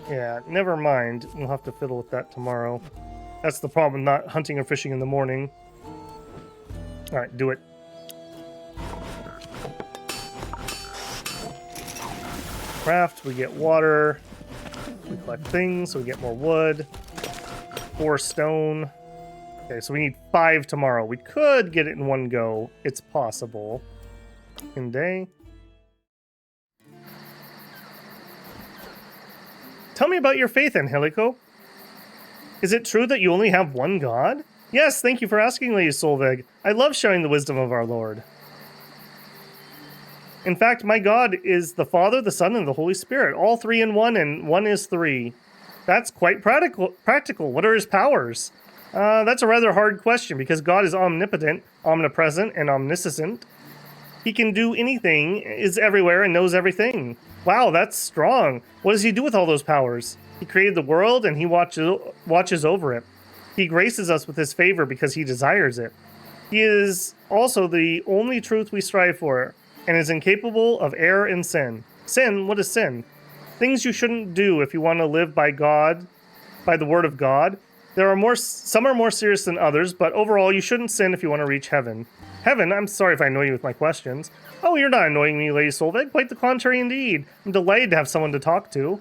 Yeah, never mind. We'll have to fiddle with that tomorrow. That's the problem, not hunting or fishing in the morning. Alright, do it. Craft, we get water. We collect things, so we get more wood. 4 stone. Okay, so we need 5 tomorrow. We could get it in one go. It's possible. In day. Tell me about your faith, Angelico. Is it true that you only have one god? Yes, thank you for asking, Lady Solveig. I love showing the wisdom of our Lord. In fact, my God is the Father, the Son, and the Holy Spirit, all 3 in one, and 1 is 3. That's quite practical. What are his powers? That's a rather hard question, because God is omnipotent, omnipresent, and omniscient. He can do anything, is everywhere, and knows everything. Wow, that's strong. What does he do with all those powers? He created the world, and he watches over it. He graces us with his favor because he desires it. He is also the only truth we strive for, and is incapable of error and sin. Sin? What is sin? Things you shouldn't do if you want to live by God, by the word of God. Some are more serious than others, but overall you shouldn't sin if you want to reach heaven. Heaven? I'm sorry if I annoy you with my questions. Oh, you're not annoying me, Lady Solveig. Quite the contrary indeed. I'm delighted to have someone to talk to.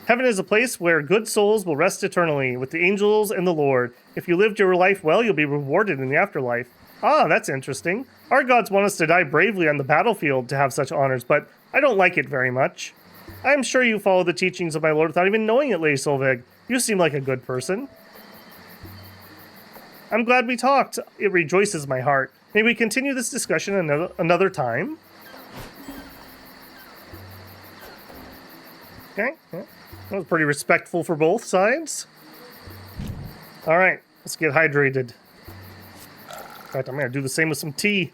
Heaven is a place where good souls will rest eternally with the angels and the Lord. If you lived your life well, you'll be rewarded in the afterlife. Ah, that's interesting. Our gods want us to die bravely on the battlefield to have such honors, but I don't like it very much. I'm sure you follow the teachings of my Lord without even knowing it, Lady Solveig. You seem like a good person. I'm glad we talked. It rejoices my heart. May we continue this discussion another time? Okay. Yeah. That was pretty respectful for both sides. Alright, let's get hydrated. In fact, I'm going to do the same with some tea.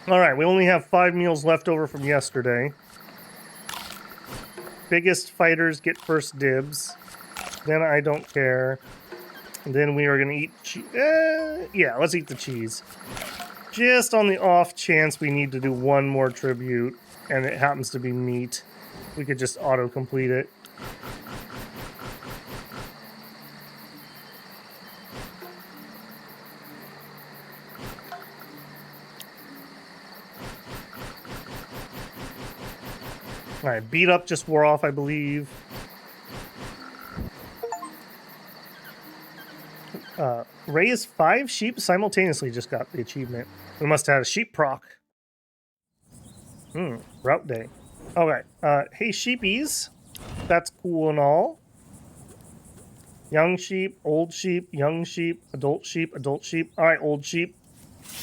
Alright, we only have 5 meals left over from yesterday. Biggest fighters get first dibs. Then I don't care. And then we are going to eat cheese. Yeah, let's eat the cheese. Just on the off chance we need to do one more tribute, and it happens to be meat. We could just auto-complete it. Alright, beat up just wore off, I believe. Raise 5 sheep simultaneously just got the achievement. We must have had a sheep proc. Route day. Okay, hey sheepies. That's cool and all. Young sheep, old sheep, young sheep, adult sheep, adult sheep. Alright, old sheep.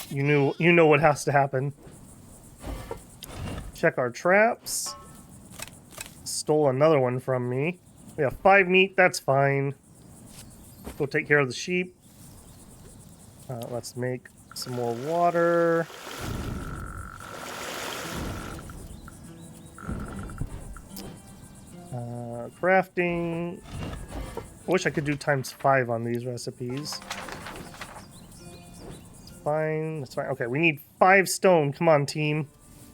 You know what has to happen. Check our traps. Stole another one from me. We have 5 meat, that's fine. Go take care of the sheep. Let's make some more water. Crafting. I wish I could do ×5 on these recipes. It's fine, that's fine. Okay, we need 5 stone. Come on, team.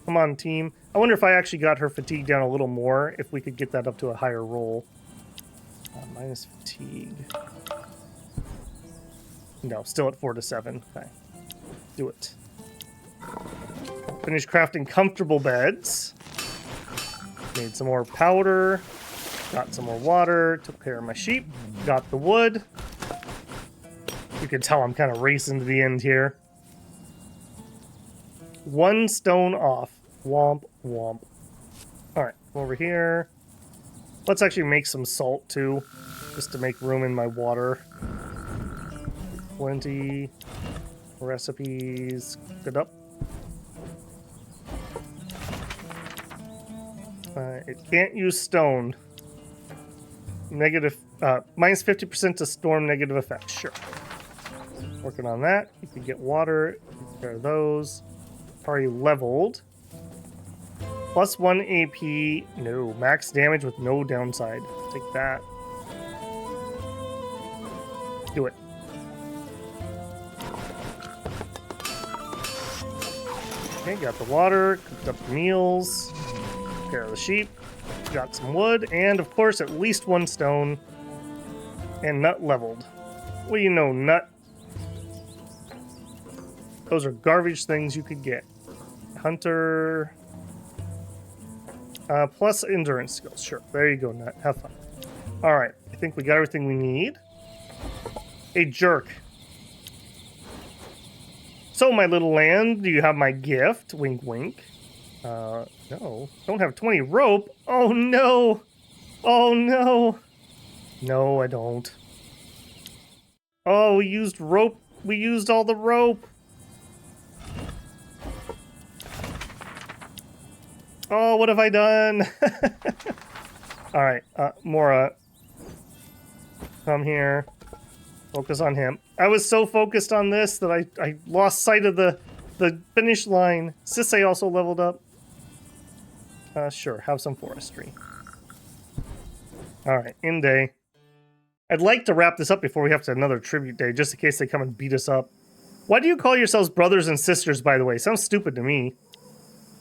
Come on, team. I wonder if I actually got her fatigue down a little more, if we could get that up to a higher roll. Minus fatigue. No, still at 4 to 7. Okay. Do it. Finish crafting comfortable beds. Made some more powder. Got some more water. Took care of my sheep. Got the wood. You can tell I'm kind of racing to the end here. 1 stone off. Womp, womp. Alright, over here. Let's actually make some salt, too. Just to make room in my water. Plenty. Recipes. Good up. It can't use stone. Negative, minus 50% to storm negative effects. Sure. Working on that. You can get water. Take care of those. Already leveled. +1 AP. No. Max damage with no downside. Take that. Do it. Okay, got the water, cooked up the meals, took care of the sheep, got some wood, and of course at least one stone, and nut leveled. What do you know, nut? Those are garbage things you could get. Hunter. Plus endurance skills. Sure. There you go, nut. Have fun. Alright. I think we got everything we need. A jerk. So, my little land, do you have my gift? Wink, wink. No. Don't have 20 rope. Oh, no. Oh, no. No, I don't. Oh, we used rope. We used all the rope. Oh, what have I done? Alright, Mora. Come here. Focus on him. I was so focused on this that I lost sight of the finish line. Sisei also leveled up. Sure, have some forestry. Alright, end day. I'd like to wrap this up before we have to another tribute day, just in case they come and beat us up. Why do you call yourselves brothers and sisters, by the way? Sounds stupid to me.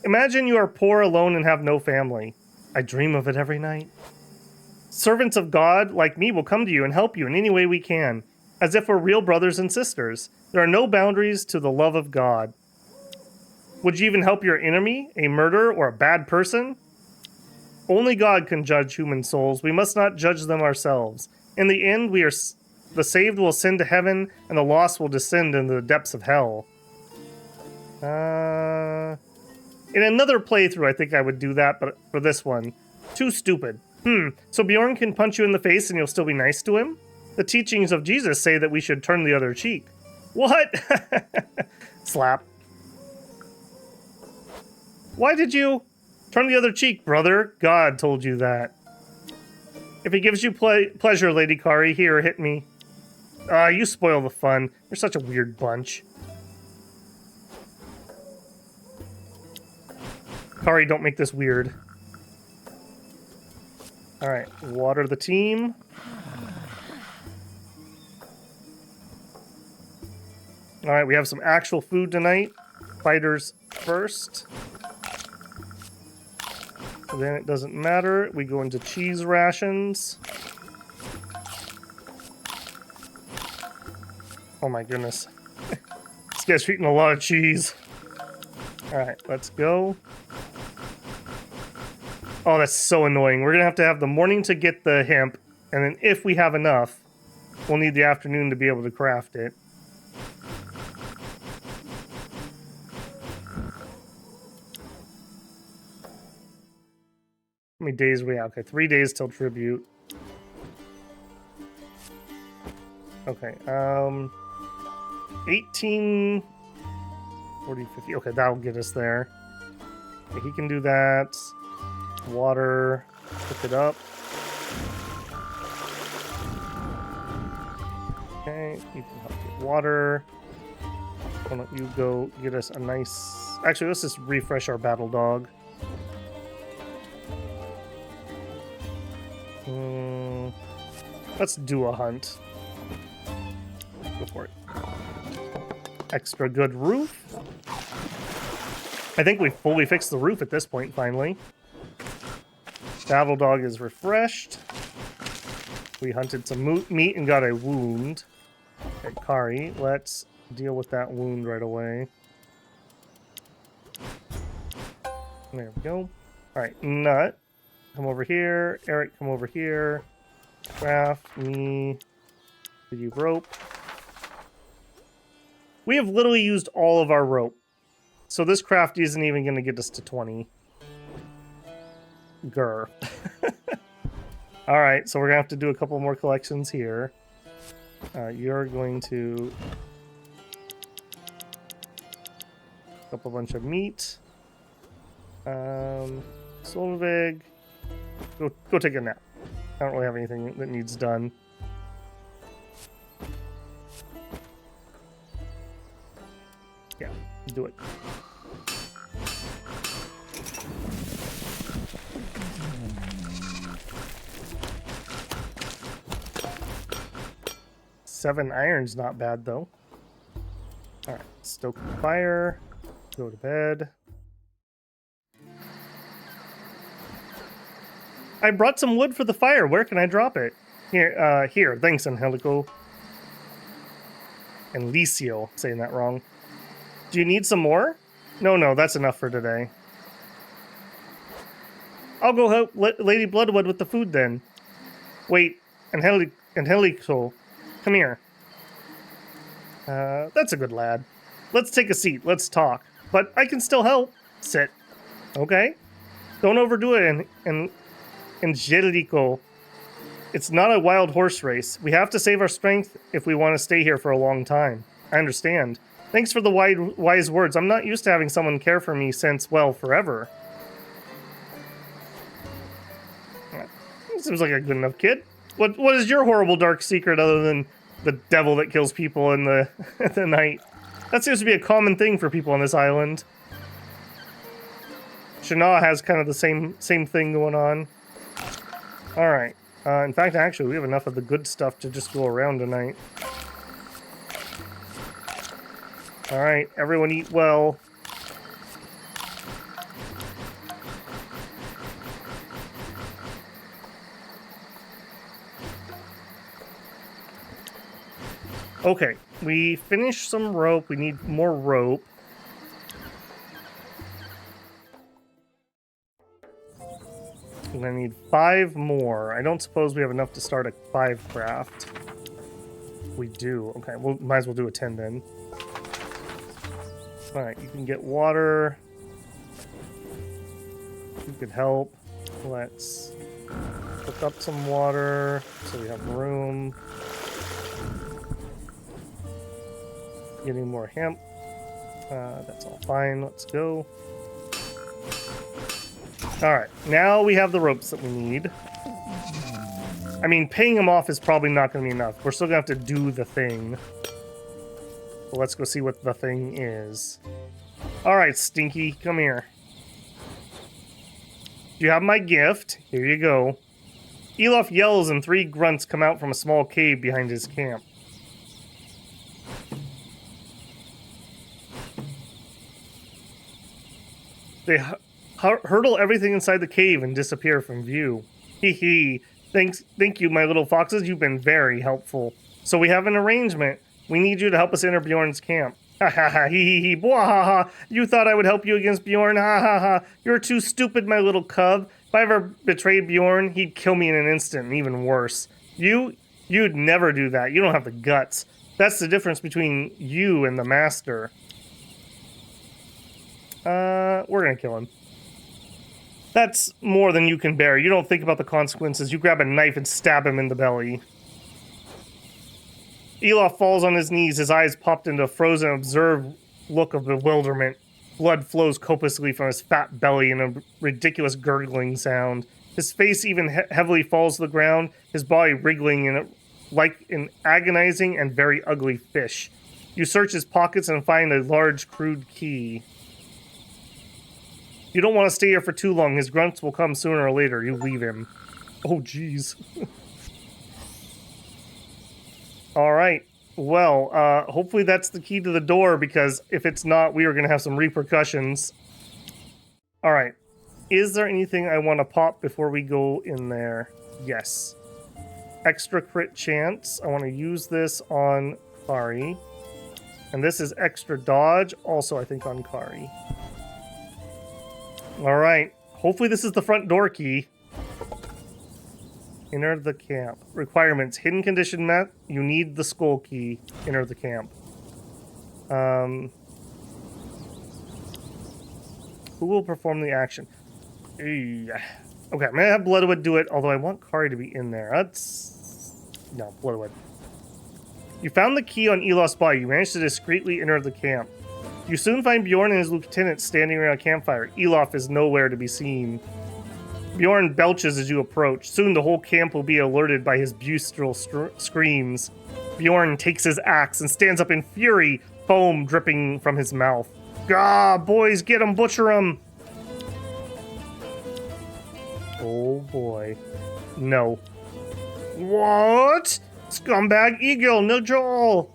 Imagine you are poor, alone, and have no family. I dream of it every night. Servants of God like me will come to you and help you in any way we can, as if we're real brothers and sisters. There are no boundaries to the love of God. Would you even help your enemy, a murderer, or a bad person? Only God can judge human souls. We must not judge them ourselves. In the end, the saved will ascend to heaven, and the lost will descend into the depths of hell. In another playthrough, I think I would do that, but for this one, too stupid. So Bjorn can punch you in the face and you'll still be nice to him? The teachings of Jesus say that we should turn the other cheek. What? Slap. Why did you turn the other cheek, brother? God told you that. If it gives you pleasure, Lady Kari, here, hit me. You spoil the fun. You're such a weird bunch. Kari, don't make this weird. Alright, water the team. Alright, we have some actual food tonight. Fighters first. Then it doesn't matter. We go into cheese rations. Oh my goodness. This guy's eating a lot of cheese. Alright, let's go. Oh, that's so annoying. We're going to have the morning to get the hemp, and then if we have enough, we'll need the afternoon to be able to craft it. How many days we have? Okay, 3 days till tribute. Okay, 18... 40, 50. Okay, that'll get us there. Okay, he can do that. Water. Pick it up. Okay, you can help get water. Why don't you go get us a nice... Actually, let's just refresh our battle dog. Let's do a hunt. Go for it. Extra good roof. I think we fully fixed the roof at this point, finally. Battle dog is refreshed. We hunted some meat and got a wound. Okay, Kari, let's deal with that wound right away. There we go. Alright, Nut, come over here. Eric, come over here. Craft, me. Give you rope. We have literally used all of our rope. So this craft isn't even going to get us to 20. Grr. Alright, so we're going to have to do a couple more collections here. You're going to... Up a bunch of meat. Solveig. Go take a nap. I don't really have anything that needs done. Yeah, do it. 7 iron's not bad, though. Alright, stoke the fire. Go to bed. I brought some wood for the fire. Where can I drop it? Here. Thanks, Angelico. And Licio, saying that wrong. Do you need some more? No, that's enough for today. I'll go help Lady Bloodwood with the food then. Wait, Angelico, come here. That's a good lad. Let's take a seat. Let's talk. But I can still help. Sit. Okay? Don't overdo it, Angelico. It's not a wild horse race. We have to save our strength if we want to stay here for a long time. I understand. Thanks for the wise words. I'm not used to having someone care for me since, well, forever. Seems like a good enough kid. What is your horrible dark secret other than the devil that kills people in the the night? That seems to be a common thing for people on this island. Shana has kind of the same thing going on. All right. In fact, actually, we have enough of the good stuff to just go around tonight. All right, everyone eat well. Okay, we finished some rope. We need more rope. I'm gonna need 5 more. I don't suppose we have enough to start a 5 craft. We do. Okay, well, might as well do a 10 then. Alright, you can get water. You could help. Let's hook up some water so we have room. Getting more hemp. That's all fine. Let's go. Alright, now we have the ropes that we need. I mean, paying them off is probably not going to be enough. We're still going to have to do the thing. But let's go see what the thing is. Alright, Stinky, come here. You have my gift. Here you go. Elof yells and 3 grunts come out from a small cave behind his camp. They hurdle everything inside the cave and disappear from view. Hee hee. Thank you, my little foxes. You've been very helpful. So we have an arrangement. We need you to help us enter Bjorn's camp. Ha ha ha, hee hee hee, bwah ha ha. You thought I would help you against Bjorn? Ha ha ha. You're too stupid, my little cub. If I ever betrayed Bjorn, he'd kill me in an instant, and even worse. You'd never do that. You don't have the guts. That's the difference between you and the master. We're gonna kill him. That's more than you can bear. You don't think about the consequences. You grab a knife and stab him in the belly. Elof falls on his knees, his eyes popped into a frozen, observed look of bewilderment. Blood flows copiously from his fat belly in a ridiculous gurgling sound. His face even heavily falls to the ground, his body wriggling like an agonizing and very ugly fish. You search his pockets and find a large, crude key. You don't want to stay here for too long. His grunts will come sooner or later. You leave him. Oh, jeez. All right. Well, hopefully that's the key to the door, because if it's not, we are going to have some repercussions. All right. Is there anything I want to pop before we go in there? Yes. Extra crit chance. I want to use this on Kari. And this is extra dodge, also I think on Kari. All right. Hopefully this is the front door key. Enter the camp. Requirements. Hidden condition met. You need the skull key. Enter the camp. Who will perform the action? Okay, I'm going to have Bloodwood do it, although I want Kari to be in there. No, Bloodwood. You found the key on Elof's body. You managed to discreetly enter the camp. You soon find Bjorn and his lieutenant standing around a campfire. Elof is nowhere to be seen. Bjorn belches as you approach. Soon the whole camp will be alerted by his bestial screams. Bjorn takes his axe and stands up in fury, foam dripping from his mouth. Gah, boys, get him, butcher him! Oh boy. No. What? Scumbag Eagle, no Joel!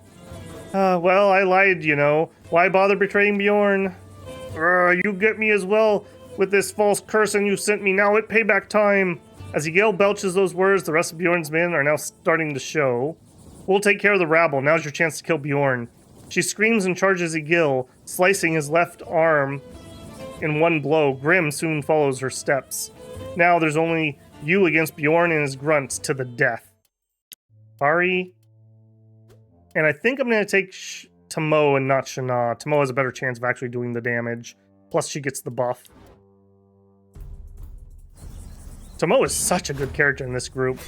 Well, I lied, you know. Why bother betraying Bjorn? You get me as well with this false curse and you sent me. Now at payback time. As Egil belches those words, the rest of Bjorn's men are now starting to show. We'll take care of the rabble. Now's your chance to kill Bjorn. She screams and charges Egil, slicing his left arm in one blow. Grim soon follows her steps. Now there's only you against Bjorn and his grunts to the death. Ari. And I think I'm going to take Tomo and not Shana. Tomo has a better chance of actually doing the damage. Plus she gets the buff. Tomo is such a good character in this group.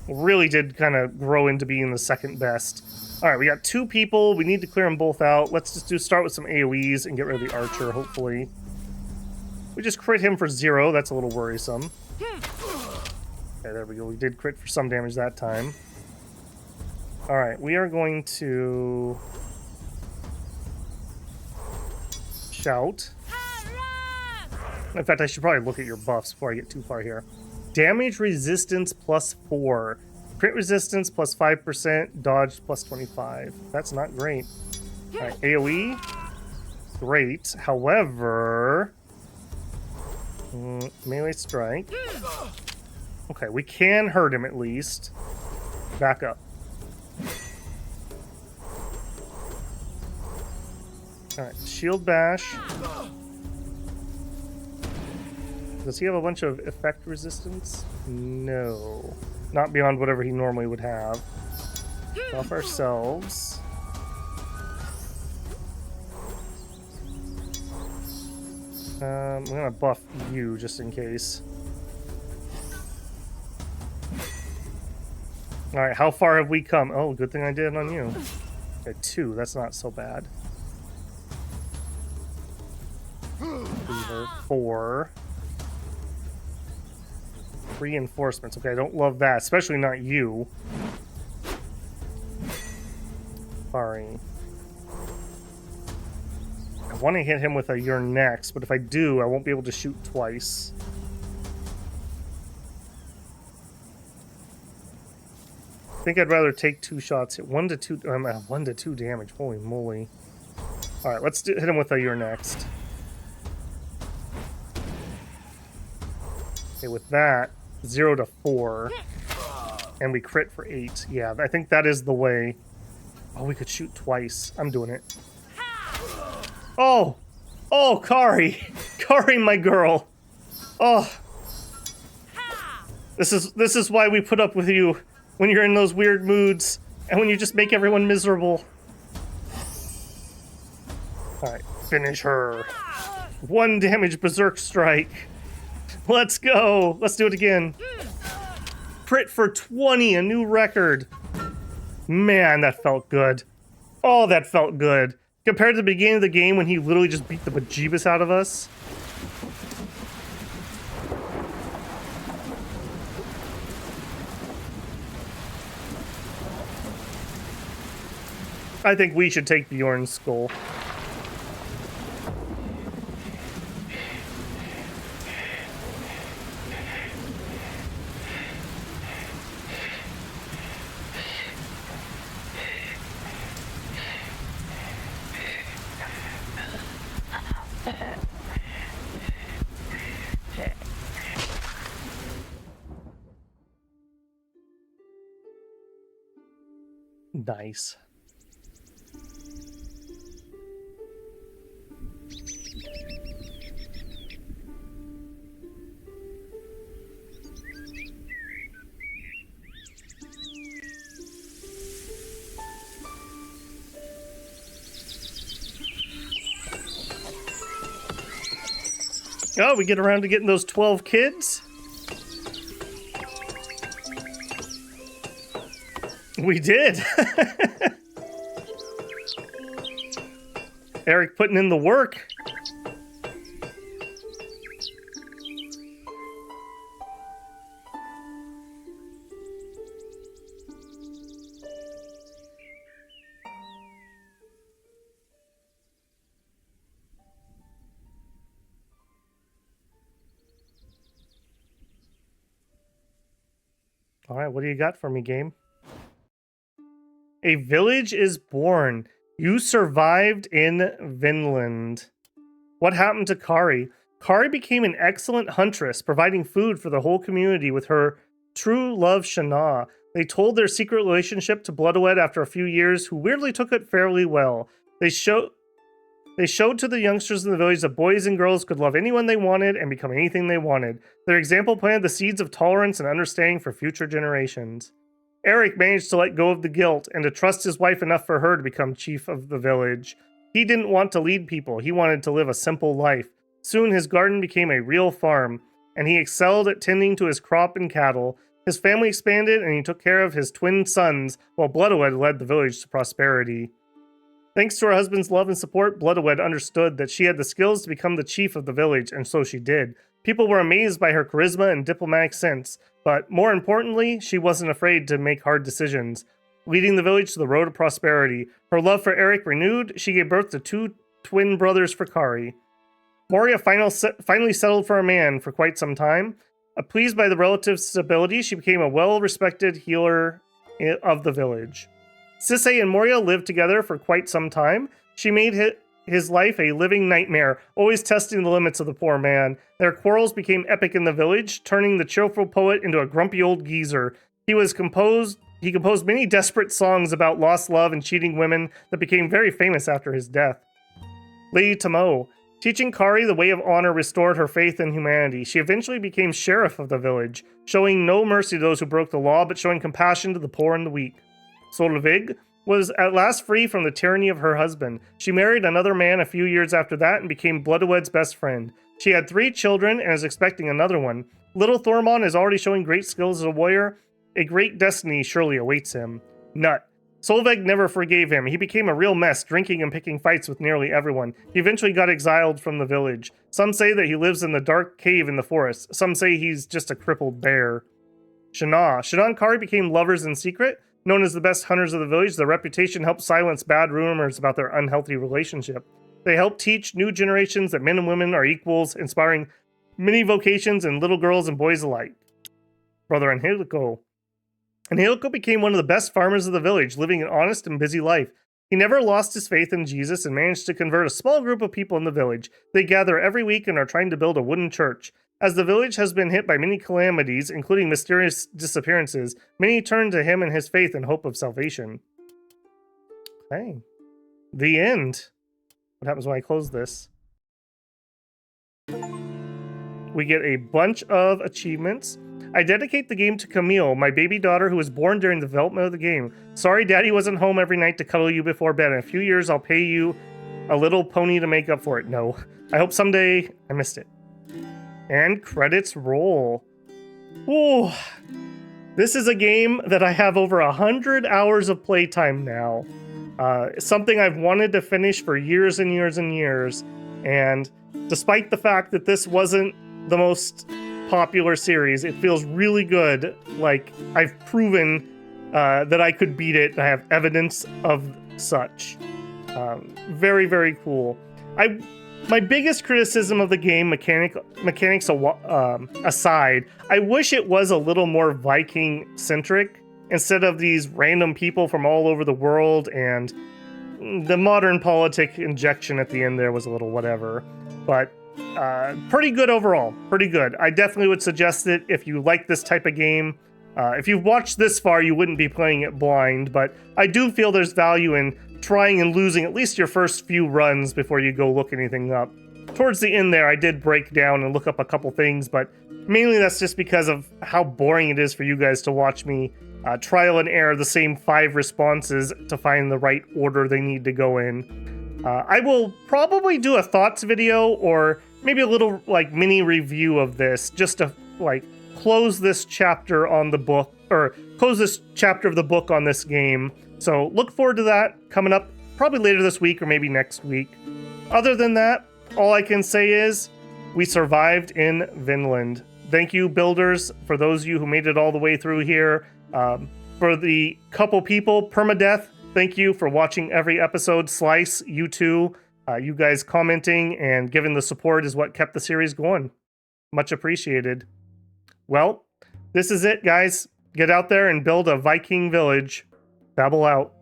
Really did kind of grow into being the second best. Alright, we got 2 people. We need to clear them both out. Let's just start with some AoEs and get rid of the archer, hopefully. We just crit him for 0. That's a little worrisome. Okay, there we go. We did crit for some damage that time. Alright, we are going to shout. In fact, I should probably look at your buffs before I get too far here. Damage resistance plus 4. Crit resistance plus 5%. Dodge plus 25. That's not great. Alright, AoE. Great. However... melee strike. Okay, we can hurt him at least. Back up. Alright, shield bash. Does he have a bunch of effect resistance? No. Not beyond whatever he normally would have. Buff ourselves. I'm gonna buff you just in case. Alright, how far have we come? Oh, good thing I did it on you. Okay, 2, that's not so bad. 4. Reinforcements. Okay, I don't love that, especially not you. Sorry. I want to hit him with a "you're next," but if I do, I won't be able to shoot twice. I think I'd rather take 2 shots. Hit 1 to 2. I'm at 1 to 2 damage. Holy moly! All right, let's hit him with a "you're next." Okay, with that, 0 to 4, and we crit for 8. Yeah, I think that is the way. Oh, we could shoot twice. I'm doing it. Oh! Oh, Kari! Kari, my girl! Oh! This is why we put up with you when you're in those weird moods and when you just make everyone miserable. Alright, finish her. 1 damage berserk strike. Let's go! Let's do it again. Crit for 20, a new record. Man, that felt good. Oh, that felt good. Compared to the beginning of the game when he literally just beat the bejeebus out of us. I think we should take Bjorn's skull. Nice. Oh, we get around to getting those 12 kids? We did. Eric putting in the work. All right, what do you got for me, game? A village is born. You survived in Vinland. What happened to Kari? Kari became an excellent huntress, providing food for the whole community with her true love, Shana. They told their secret relationship to Bloodwed after a few years, who weirdly took it fairly well. They showed to the youngsters in the village that boys and girls could love anyone they wanted and become anything they wanted. Their example planted the seeds of tolerance and understanding for future generations. Eric managed to let go of the guilt and to trust his wife enough for her to become chief of the village. He didn't want to lead people. He wanted to live a simple life. Soon his garden became a real farm, and he excelled at tending to his crop and cattle. His family expanded, and he took care of his twin sons, while Bloodwed led the village to prosperity. Thanks to her husband's love and support, Bloodwed understood that she had the skills to become the chief of the village, and so she did. People were amazed by her charisma and diplomatic sense, but more importantly, she wasn't afraid to make hard decisions, leading the village to the road of prosperity. Her love for Eric renewed, she gave birth to 2 twin brothers for Kari. Moria finally settled for a man for quite some time. Pleased by the relative stability, she became a well-respected healer of the village. Sisay and Moria lived together for quite some time. She made his life a living nightmare, always testing the limits of the poor man. Their quarrels became epic in the village, turning the cheerful poet into a grumpy old geezer. He composed many desperate songs about lost love and cheating women that became very famous after his death. Lady Tamo. Teaching Kari the way of honor restored her faith in humanity. She eventually became sheriff of the village, showing no mercy to those who broke the law, but showing compassion to the poor and the weak. Solveig was at last free from the tyranny of her husband. She married another man a few years after that and became Bloodwed's best friend. She had 3 children and is expecting another one. Little Thormon is already showing great skills as a warrior. A great destiny surely awaits him. Nut. Solveig never forgave him. He became a real mess, drinking and picking fights with nearly everyone. He eventually got exiled from the village. Some say that he lives in the dark cave in the forest. Some say he's just a crippled bear. Shana. Shana and Kari became lovers in secret. Known as the best hunters of the village, their reputation helped silence bad rumors about their unhealthy relationship. They helped teach new generations that men and women are equals, inspiring many vocations in little girls and boys alike. Brother Angelico. Angelico became one of the best farmers of the village, living an honest and busy life. He never lost his faith in Jesus and managed to convert a small group of people in the village. They gather every week and are trying to build a wooden church. As the village has been hit by many calamities, including mysterious disappearances, many turn to him and his faith in hope of salvation. Okay. The end. What happens when I close this? We get a bunch of achievements. I dedicate the game to Camille, my baby daughter who was born during the development of the game. Sorry Daddy wasn't home every night to cuddle you before bed. In a few years I'll pay you a little pony to make up for it. No. I hope someday I missed it. And credits roll. Ooh. This is a game that I have over 100 hours of playtime now. Something I've wanted to finish for years and years and years. And despite the fact that this wasn't the most popular series, it feels really good. Like, I've proven that I could beat it. I have evidence of such. Very, very cool. My biggest criticism of the game, mechanics aside, I wish it was a little more Viking-centric instead of these random people from all over the world, and the modern politic injection at the end there was a little whatever. But pretty good overall. Pretty good. I definitely would suggest it if you like this type of game. If you've watched this far, you wouldn't be playing it blind, but I do feel there's value in trying and losing at least your first few runs before you go look anything up. Towards the end there, I did break down and look up a couple things, but mainly that's just because of how boring it is for you guys to watch me trial and error the same 5 responses to find the right order they need to go in. I will probably do a thoughts video or maybe a little like mini review of this just to like close this chapter on the book, or close this chapter of the book on this game. So look forward to that coming up probably later this week or maybe next week. Other than that, all I can say is we survived in Vinland. Thank you, builders, for those of you who made it all the way through here. For the couple people, permadeath, thank you for watching every episode. Slice, you too. You guys commenting and giving the support is what kept the series going. Much appreciated. Well, this is it, guys. Get out there and build a Viking village. Babble out.